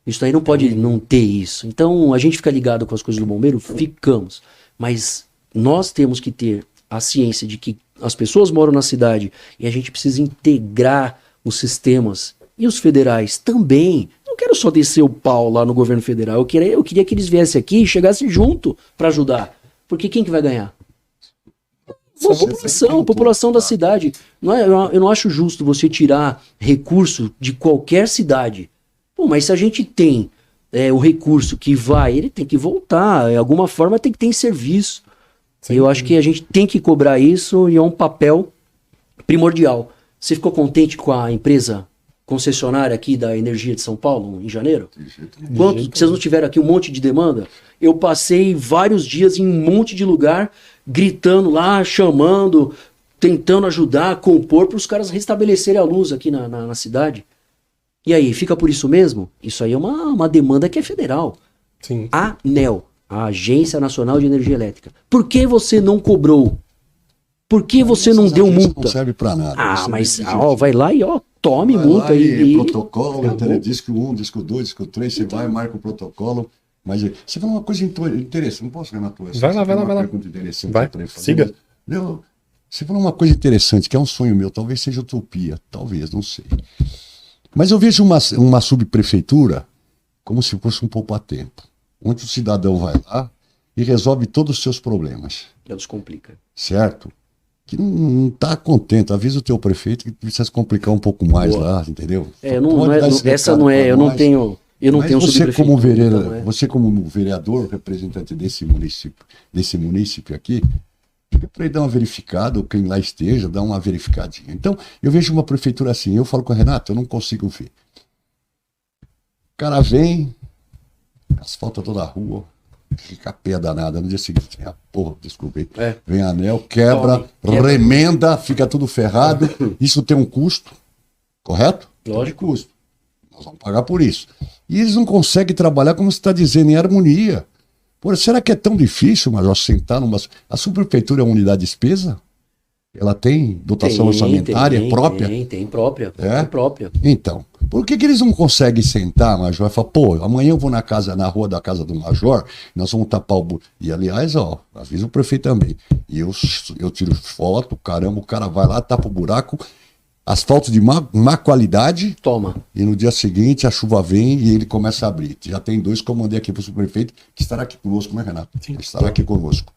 Speaker 3: Isso aí não pode não ter isso. Então, a gente fica ligado com as coisas do bombeiro? Ficamos. Mas nós temos que ter a ciência de que as pessoas moram na cidade e a gente precisa integrar os sistemas. E os federais também. Não quero só descer o pau lá no governo federal. Eu queria que eles viessem aqui e chegassem junto para ajudar. Porque quem que vai ganhar? A população da cidade. Eu não acho justo você tirar recurso de qualquer cidade. Pô, mas se a gente tem o recurso que vai, ele tem que voltar. De alguma forma tem que ter em serviço. Sim. Eu acho que a gente tem que cobrar isso e é um papel primordial. Você ficou contente com a empresa concessionária aqui da Energia de São Paulo, em janeiro? Quanto vocês não tiveram aqui um monte de demanda? Eu passei vários dias em um monte de lugar, gritando lá, chamando, tentando ajudar, compor para os caras restabelecerem a luz aqui na cidade. E aí, fica por isso mesmo? Isso aí é uma demanda que é federal.
Speaker 1: Sim.
Speaker 3: A ANEEL, a Agência Nacional de Energia Elétrica. Por que você não cobrou? Por que você não deu multa?
Speaker 2: Não serve para nada.
Speaker 3: Mas vai lá e tome
Speaker 2: vai
Speaker 3: multa.
Speaker 2: Lá e protocolo, disco 1, disco 2, disco 3, você vai, marca o protocolo. Mas você falou uma coisa interessante, não posso ganhar na tua.
Speaker 1: Vai lá. Vai, siga.
Speaker 2: Você falou uma coisa interessante, que é um sonho meu, talvez seja utopia, talvez, não sei. Mas eu vejo uma subprefeitura como se fosse um poupa-tempo, onde o cidadão vai lá e resolve todos os seus problemas.
Speaker 3: Já descomplica.
Speaker 2: Certo? Que não está contente. Avisa o teu prefeito que precisa se complicar um pouco mais lá, entendeu?
Speaker 3: Essa não é, eu não tenho
Speaker 2: você como vereador,
Speaker 3: então,
Speaker 2: você como vereador, representante desse município aqui, para ele dar uma verificada, ou quem lá esteja, dá uma verificadinha. Então, eu vejo uma prefeitura assim, eu falo com o Renato, eu não consigo ver. O cara vem, asfalta toda a rua, fica a pé danada, no dia seguinte, vem anel, quebra, remenda, fica tudo ferrado, isso tem um custo, correto?
Speaker 3: Lógico.
Speaker 2: Tem um custo. Nós vamos pagar por isso. E eles não conseguem trabalhar, como você está dizendo, em harmonia. Pô, será que é tão difícil, Major, sentar numa... A subprefeitura é uma unidade de despesa? Ela tem dotação orçamentária própria?
Speaker 3: Tem própria.
Speaker 2: É?
Speaker 3: Tem própria.
Speaker 2: Então, por que eles não conseguem sentar, Major, e falar, pô, amanhã eu vou na rua da casa do Major, nós vamos tapar o... E, aliás, avisa o prefeito também. E eu tiro foto, caramba, o cara vai lá, tapa o buraco, asfalto de má qualidade.
Speaker 3: Toma.
Speaker 2: E no dia seguinte a chuva vem e ele começa a abrir. Já tem 2 que eu mandei aqui para o subprefeito, que estará aqui conosco, né, Renato?
Speaker 1: Sim.
Speaker 2: Estará aqui conosco.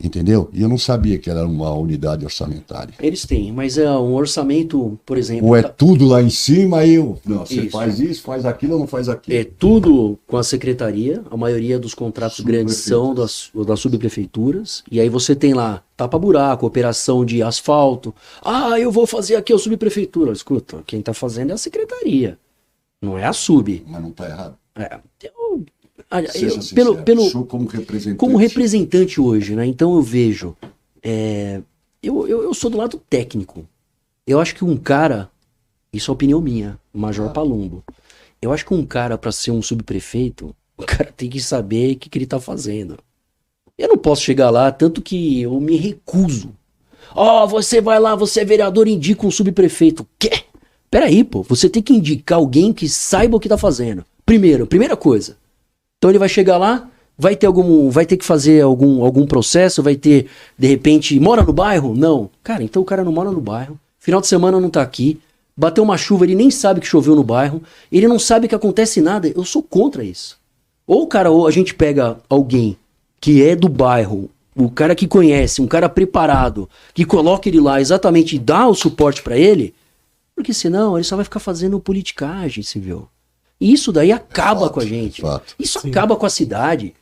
Speaker 2: Entendeu? E eu não sabia que era uma unidade orçamentária.
Speaker 3: Eles têm, mas é um orçamento, por exemplo...
Speaker 2: Ou é tudo lá em cima, você faz isso, faz aquilo ou não faz aquilo?
Speaker 3: É tudo com a secretaria, a maioria dos contratos grandes são das subprefeituras, e aí você tem lá tapa-buraco, operação de asfalto. Eu vou fazer aqui a subprefeitura. Escuta, quem tá fazendo é a secretaria, não é a sub.
Speaker 2: Mas não tá errado.
Speaker 3: Como representante hoje, né? Então eu vejo, eu sou do lado técnico. Eu acho que um cara, isso é opinião minha, Major Palumbo, eu acho que um cara para ser um subprefeito, o cara tem que saber o que ele tá fazendo. Eu não posso chegar lá, tanto que eu me recuso. Você vai lá, você é vereador, indica um subprefeito. Quê? Peraí, pô, você tem que indicar alguém que saiba o que tá fazendo. Primeira coisa. Então ele vai chegar lá, vai ter que fazer algum processo, vai ter, de repente, mora no bairro? Não. Cara, então o cara não mora no bairro, final de semana não tá aqui, bateu uma chuva, ele nem sabe que choveu no bairro, ele não sabe que acontece nada, eu sou contra isso. Ou a gente pega alguém que é do bairro, o cara que conhece, um cara preparado, que coloca ele lá exatamente e dá o suporte para ele, porque senão ele só vai ficar fazendo politicagem, civil. E isso daí acaba
Speaker 2: fato,
Speaker 3: com a gente.
Speaker 2: fato.
Speaker 3: Isso acaba com a cidade.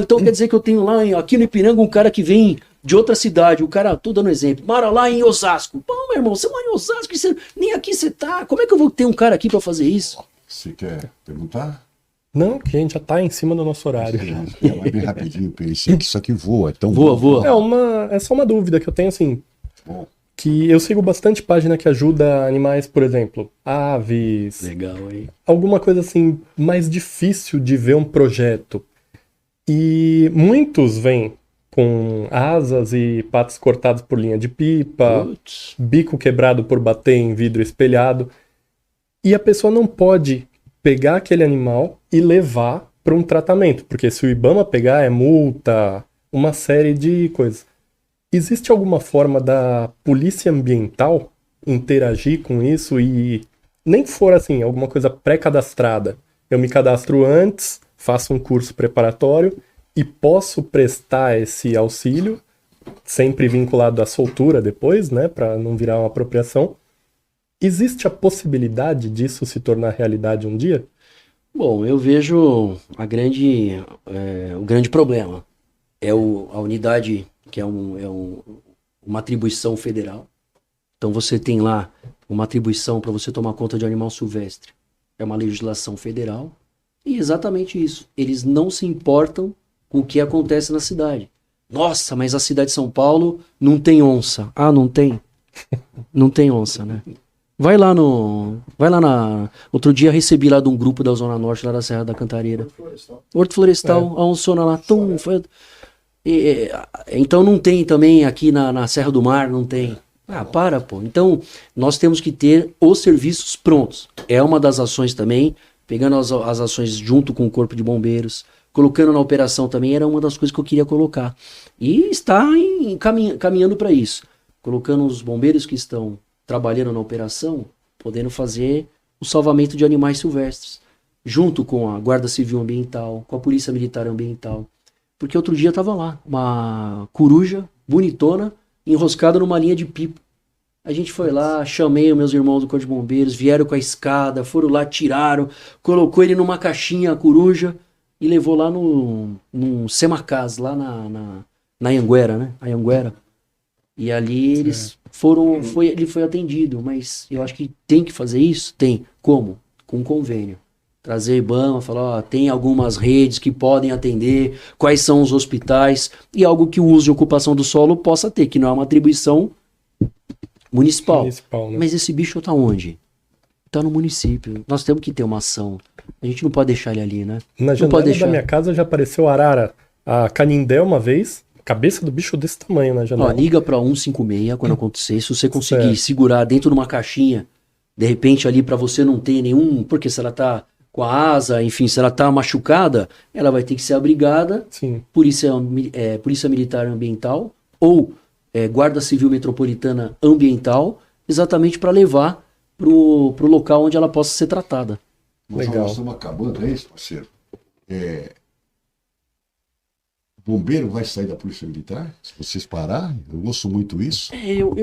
Speaker 3: Então quer dizer que eu tenho lá, aqui no Ipiranga, um cara que vem de outra cidade. O cara, tô dando exemplo, mora lá em Osasco. Pô, meu irmão, você mora em Osasco, nem aqui você tá. Como é que eu vou ter um cara aqui pra fazer isso?
Speaker 2: Você quer perguntar?
Speaker 1: Não, que a gente já tá em cima do nosso horário.
Speaker 2: Vai bem rapidinho, pensei que isso aqui voa. Então
Speaker 3: Voa.
Speaker 1: É só uma dúvida que eu tenho, assim,
Speaker 2: Bom,
Speaker 1: que eu sigo bastante página que ajuda animais, por exemplo, aves,
Speaker 3: Legal, hein?
Speaker 1: alguma coisa assim mais difícil de ver um projeto. E muitos vêm com asas e patas cortadas por linha de pipa,
Speaker 3: Putz.
Speaker 1: bico quebrado por bater em vidro espelhado. E a pessoa não pode pegar aquele animal e levar para um tratamento, porque se o IBAMA pegar é multa, uma série de coisas. Existe alguma forma da polícia ambiental interagir com isso e nem que for assim, alguma coisa pré-cadastrada? Eu me cadastro antes, faço um curso preparatório e posso prestar esse auxílio, sempre vinculado à soltura depois, né, para não virar uma apropriação. Existe a possibilidade disso se tornar realidade um dia?
Speaker 3: Bom, eu vejo o grande problema. A unidade, que é uma atribuição federal. Então você tem lá uma atribuição para você tomar conta de animal silvestre. É uma legislação federal. E exatamente isso. Eles não se importam com o que acontece na cidade. Nossa, mas a cidade de São Paulo não tem onça. Ah, não tem? Não tem onça, né? Vai lá outro dia recebi lá de um grupo da Zona Norte, lá da Serra da Cantareira. Horto Florestal, a onçona lá. Então não tem também aqui na Serra do Mar, não tem. Pô. Então nós temos que ter os serviços prontos. É uma das ações também, pegando as ações junto com o Corpo de Bombeiros, colocando na operação também, era uma das coisas que eu queria colocar. E está caminhando para isso. Colocando os bombeiros que estão trabalhando na operação, podendo fazer o salvamento de animais silvestres, junto com a Guarda Civil Ambiental, com a Polícia Militar Ambiental. Porque outro dia estava lá, uma coruja bonitona, enroscada numa linha de pipa. A gente foi lá, chamei os meus irmãos do Corpo de Bombeiros, vieram com a escada, foram lá, tiraram, colocou ele numa caixinha, a coruja, e levou lá num Semacás, lá na Anhanguera, né? Anhanguera. E ali ele foi atendido, mas eu acho que tem que fazer isso? Tem. Como? Com convênio. Trazer IBAMA, falar, tem algumas redes que podem atender, quais são os hospitais, e algo que o uso e ocupação do solo possa ter, que não é uma atribuição municipal.
Speaker 1: Né?
Speaker 3: Mas esse bicho tá onde? Tá no município. Nós temos que ter uma ação. A gente não pode deixar ele ali, né?
Speaker 1: Na janela da minha casa já apareceu arara, a canindé uma vez, cabeça do bicho desse tamanho na janela.
Speaker 3: Liga pra 156 quando acontecer. Se você conseguir segurar dentro de uma caixinha, de repente ali pra você não ter nenhum... Porque se ela tá com a asa, enfim, se ela tá machucada, ela vai ter que ser abrigada.
Speaker 1: Sim.
Speaker 3: Polícia Militar Ambiental ou Guarda Civil Metropolitana Ambiental, exatamente para levar pro local onde ela possa ser tratada.
Speaker 1: Legal.
Speaker 2: Nós estamos acabando, é isso, parceiro? O bombeiro vai sair da Polícia Militar? Se vocês pararem, eu ouço muito isso.
Speaker 3: Eu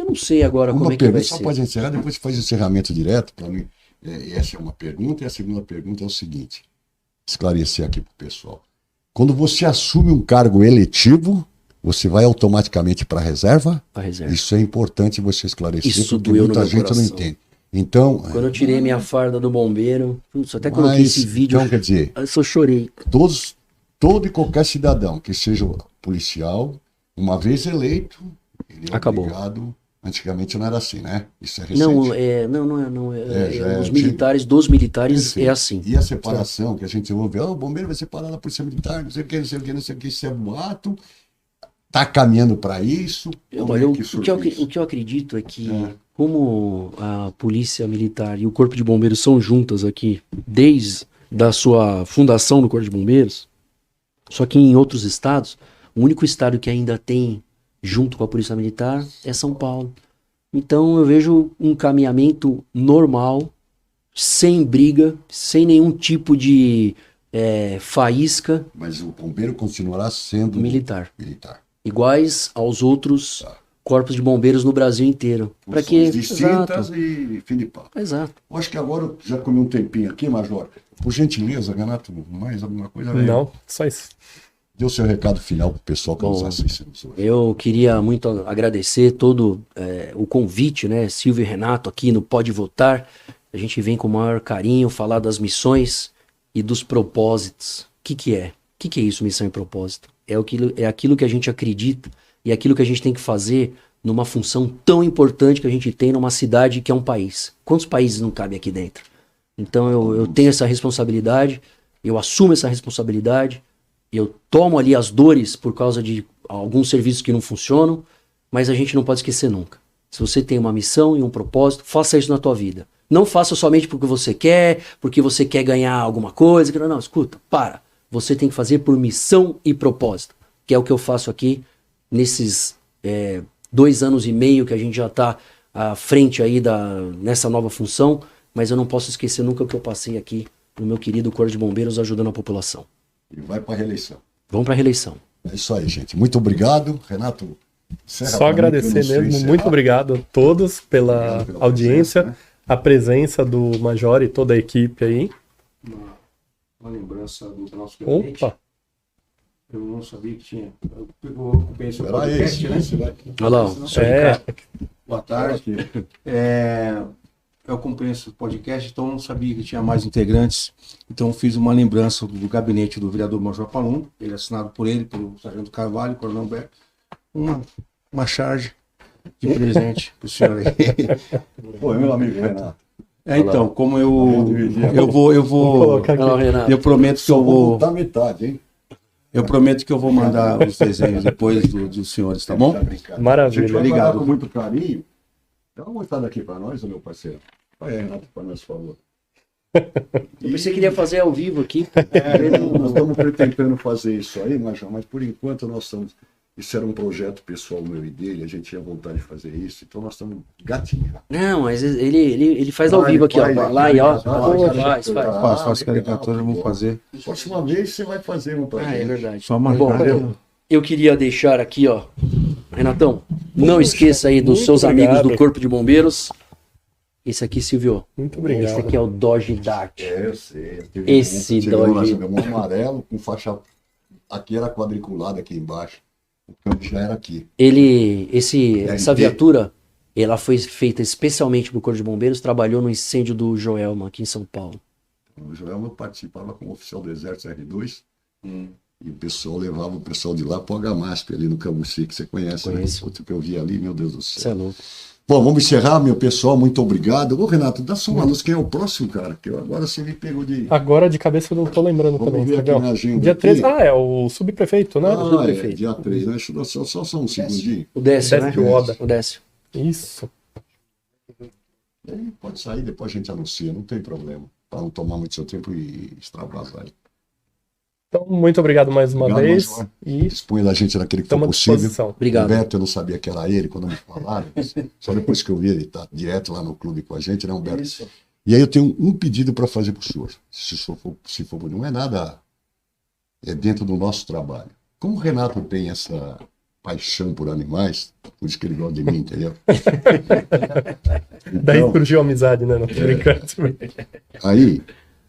Speaker 3: não sei agora como é que vai
Speaker 2: só
Speaker 3: ser.
Speaker 2: pode encerrar, depois você faz o encerramento direto para mim. Essa é uma pergunta, e a segunda pergunta é o seguinte: esclarecer aqui para o pessoal. Quando você assume um cargo eletivo, você vai automaticamente para a reserva?
Speaker 3: Pra reserva.
Speaker 2: Isso é importante você esclarecer,
Speaker 3: Isso
Speaker 2: porque
Speaker 3: doeu
Speaker 2: muita
Speaker 3: no meu
Speaker 2: gente
Speaker 3: coração.
Speaker 2: não entende. Então,
Speaker 3: Quando eu tirei minha farda do bombeiro, até coloquei esse vídeo,
Speaker 2: então, quer dizer,
Speaker 3: eu só chorei.
Speaker 2: todo e qualquer cidadão que seja policial, uma vez eleito, ele é
Speaker 3: Acabou.
Speaker 2: obrigado. Antigamente não era assim, né? Isso é recente.
Speaker 3: Não é.
Speaker 2: Já
Speaker 3: Os
Speaker 2: é
Speaker 3: militares, dos militares,
Speaker 2: Perfeito.
Speaker 3: é assim.
Speaker 2: E a separação que a gente ouve, o bombeiro vai separar da Polícia Militar, não sei o que, não sei o que, não sei o que, isso é boato. Tá caminhando para isso?
Speaker 3: O que eu acredito é que, como a Polícia Militar e o Corpo de Bombeiros são juntas aqui, desde da sua fundação no Corpo de Bombeiros, só que em outros estados, o único estado que ainda tem junto com a Polícia Militar é São Paulo. Então eu vejo um caminhamento normal, sem briga, sem nenhum tipo de faísca.
Speaker 2: Mas o bombeiro continuará sendo
Speaker 3: Militar. iguais aos outros corpos de bombeiros no Brasil inteiro. Para que
Speaker 2: Funções distintas e fim de papo.
Speaker 3: Exato.
Speaker 2: Eu acho que agora eu já comi um tempinho aqui, Major. Por gentileza, Renato, mais alguma coisa?
Speaker 1: Não, só isso.
Speaker 2: Dê o seu recado final para o pessoal que nos assiste.
Speaker 3: Eu queria muito agradecer todo o convite, né? Silvio e Renato aqui no Pode Votar. A gente vem com o maior carinho falar das missões e dos propósitos. O que é? O que é isso, missão e propósito? É aquilo que a gente acredita e aquilo que a gente tem que fazer numa função tão importante que a gente tem numa cidade que é um país. Quantos países não cabem aqui dentro? Então eu tenho essa responsabilidade, eu assumo essa responsabilidade, eu tomo ali as dores por causa de alguns serviços que não funcionam, mas a gente não pode esquecer nunca. Se você tem uma missão e um propósito, faça isso na tua vida. Não faça somente porque você quer ganhar alguma coisa. Não, escuta, para. Você tem que fazer por missão e propósito, que é o que eu faço aqui nesses 2 anos e meio que a gente já está à frente aí nessa nova função, mas eu não posso esquecer nunca o que eu passei aqui no meu querido Corpo de Bombeiros ajudando a população.
Speaker 2: E vai para a reeleição.
Speaker 3: Vamos para a reeleição.
Speaker 2: É isso aí, gente. Muito obrigado, Renato.
Speaker 1: Só agradecer mesmo. Muito obrigado a todos pela audiência,
Speaker 2: presença, né?
Speaker 1: a presença do Major e toda a equipe aí.
Speaker 4: Uma lembrança do nosso gabinete.
Speaker 1: Opa!
Speaker 4: Eu não sabia que tinha. Eu acompanhei seu
Speaker 2: Era
Speaker 4: podcast,
Speaker 2: esse,
Speaker 4: né?
Speaker 2: né?
Speaker 3: Olha lá, ó.
Speaker 4: Boa tarde. Eu acompanhei esse podcast, então não sabia que tinha mais integrantes. Então fiz uma lembrança do gabinete do vereador Major Palum, ele assinado por ele, pelo Sargento Carvalho, Coronel Humberto. Uma charge de presente para o senhor aí.
Speaker 2: Pô, meu amigo Renato.
Speaker 4: Então, como eu
Speaker 1: Vou
Speaker 4: vou.
Speaker 1: colocar aqui.
Speaker 3: Olha lá, Renato.
Speaker 4: Eu prometo que
Speaker 2: Só
Speaker 4: eu
Speaker 2: vou
Speaker 4: vou.
Speaker 2: botar metade, hein?
Speaker 4: Eu prometo que eu vou mandar os desenhos depois dos senhores, tá bom?
Speaker 1: Maravilha.
Speaker 2: A gente vai
Speaker 4: Obrigado.
Speaker 2: guardar com muito carinho. Dá uma mostrada aqui para nós, meu parceiro. Vai, Renato, para nós, por favor.
Speaker 3: Eu pensei que ele ia fazer ao vivo aqui.
Speaker 2: Nós estamos tentando fazer isso aí, mas por enquanto nós estamos. Isso era um projeto pessoal meu e dele, a gente tinha vontade de fazer isso, então nós estamos gatinho.
Speaker 3: Não, mas ele faz ao vivo aqui, ó. Vai lá e ó. Faz.
Speaker 4: Faço caricatura, vamos fazer.
Speaker 2: Próxima vez você vai fazer um pra
Speaker 3: Ah, é
Speaker 2: gente.
Speaker 3: verdade.
Speaker 4: Só uma
Speaker 3: Bom, eu queria deixar aqui, ó. Renatão, não esqueça aí dos
Speaker 1: muito
Speaker 3: seus
Speaker 1: obrigado.
Speaker 3: amigos do Corpo de Bombeiros. Esse aqui, Silvio.
Speaker 1: Muito obrigado.
Speaker 3: Esse aqui é o Dodge Dart.
Speaker 2: Eu sei.
Speaker 3: Esse Dodge.
Speaker 2: Um amarelo com faixa. Aqui era quadriculada aqui embaixo. O campo já era aqui.
Speaker 3: Essa viatura, ela foi feita especialmente pro Corpo de Bombeiros, trabalhou no incêndio do Joelma, aqui em São Paulo.
Speaker 2: O Joel participava como oficial do Exército R2. E o pessoal levava o pessoal de lá pro HMASP, ali no Cambuci, que você conhece.
Speaker 3: Conheço.
Speaker 2: Né? O que eu vi ali, meu Deus do céu.
Speaker 3: Você é louco.
Speaker 2: Bom, vamos encerrar, meu pessoal. Muito obrigado. Ô, Renato, dá só uma luz. Quem é o próximo, cara? Que agora você me pegou de.
Speaker 1: Agora de cabeça eu não tô lembrando
Speaker 2: Vamos
Speaker 1: também.
Speaker 2: ver aqui
Speaker 1: Gabriel.
Speaker 2: na agenda
Speaker 1: Dia
Speaker 2: aqui.
Speaker 1: 13. Ah, é o subprefeito, né?
Speaker 2: É, dia 3, né? Deixa eu dar só um segundinho.
Speaker 3: O Décio, né?
Speaker 1: Décio Oda.
Speaker 3: O Décio.
Speaker 1: Isso.
Speaker 2: Aí pode sair, depois a gente anuncia, não tem problema. Para não tomar muito seu tempo e extravasar.
Speaker 1: Então, muito obrigado mais uma
Speaker 2: Obrigado,
Speaker 1: vez.
Speaker 2: Major.
Speaker 1: E
Speaker 2: Dispõe da gente naquele que for
Speaker 1: estamos à
Speaker 2: possível.
Speaker 1: disposição.
Speaker 3: Obrigado.
Speaker 2: Humberto, eu não sabia que era ele quando me falaram. Só depois que eu vi, ele tá direto lá no clube com a gente, né, Humberto?
Speaker 4: Isso.
Speaker 2: E aí eu tenho um pedido para fazer para o senhor. Se for, não é nada, é dentro do nosso trabalho. Como o Renato tem essa paixão por animais, por isso que ele gosta de mim, entendeu?
Speaker 1: Daí
Speaker 2: Então,
Speaker 1: surgiu a amizade, né? Não tô brincando.
Speaker 2: aí,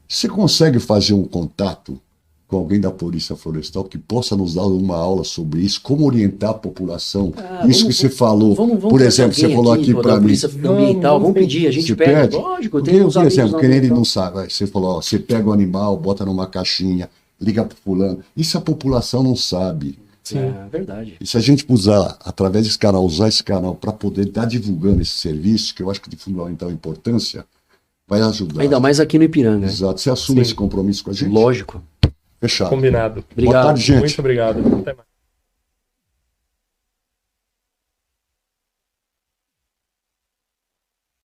Speaker 2: você consegue fazer um contato com alguém da Polícia Florestal que possa nos dar uma aula sobre isso, como orientar a população? Isso que você falou,
Speaker 3: Vamos
Speaker 2: por exemplo, você falou aqui
Speaker 3: da
Speaker 2: para mim.
Speaker 3: Polícia Ambiental, vamos pedir, a gente
Speaker 2: Você
Speaker 3: pede.
Speaker 2: pede?
Speaker 3: Lógico, eu
Speaker 2: Porque,
Speaker 3: tenho uns
Speaker 2: por
Speaker 3: amigos
Speaker 2: exemplo,
Speaker 3: na
Speaker 2: que nem ele
Speaker 3: ambiental.
Speaker 2: não sabe, você falou, ó, você pega o animal, bota numa caixinha, liga pro fulano. Isso a população não sabe.
Speaker 3: É verdade.
Speaker 2: E se a gente usar, através desse canal, usar esse canal para poder estar divulgando esse serviço, que eu acho que de fundamental importância, vai ajudar.
Speaker 3: Ainda mais aqui no Ipiranga.
Speaker 2: Exato. Você assume esse compromisso com a gente?
Speaker 3: Lógico.
Speaker 2: Fechado.
Speaker 1: Combinado.
Speaker 3: Obrigado.
Speaker 2: Boa tarde, gente.
Speaker 1: Muito obrigado. Até mais.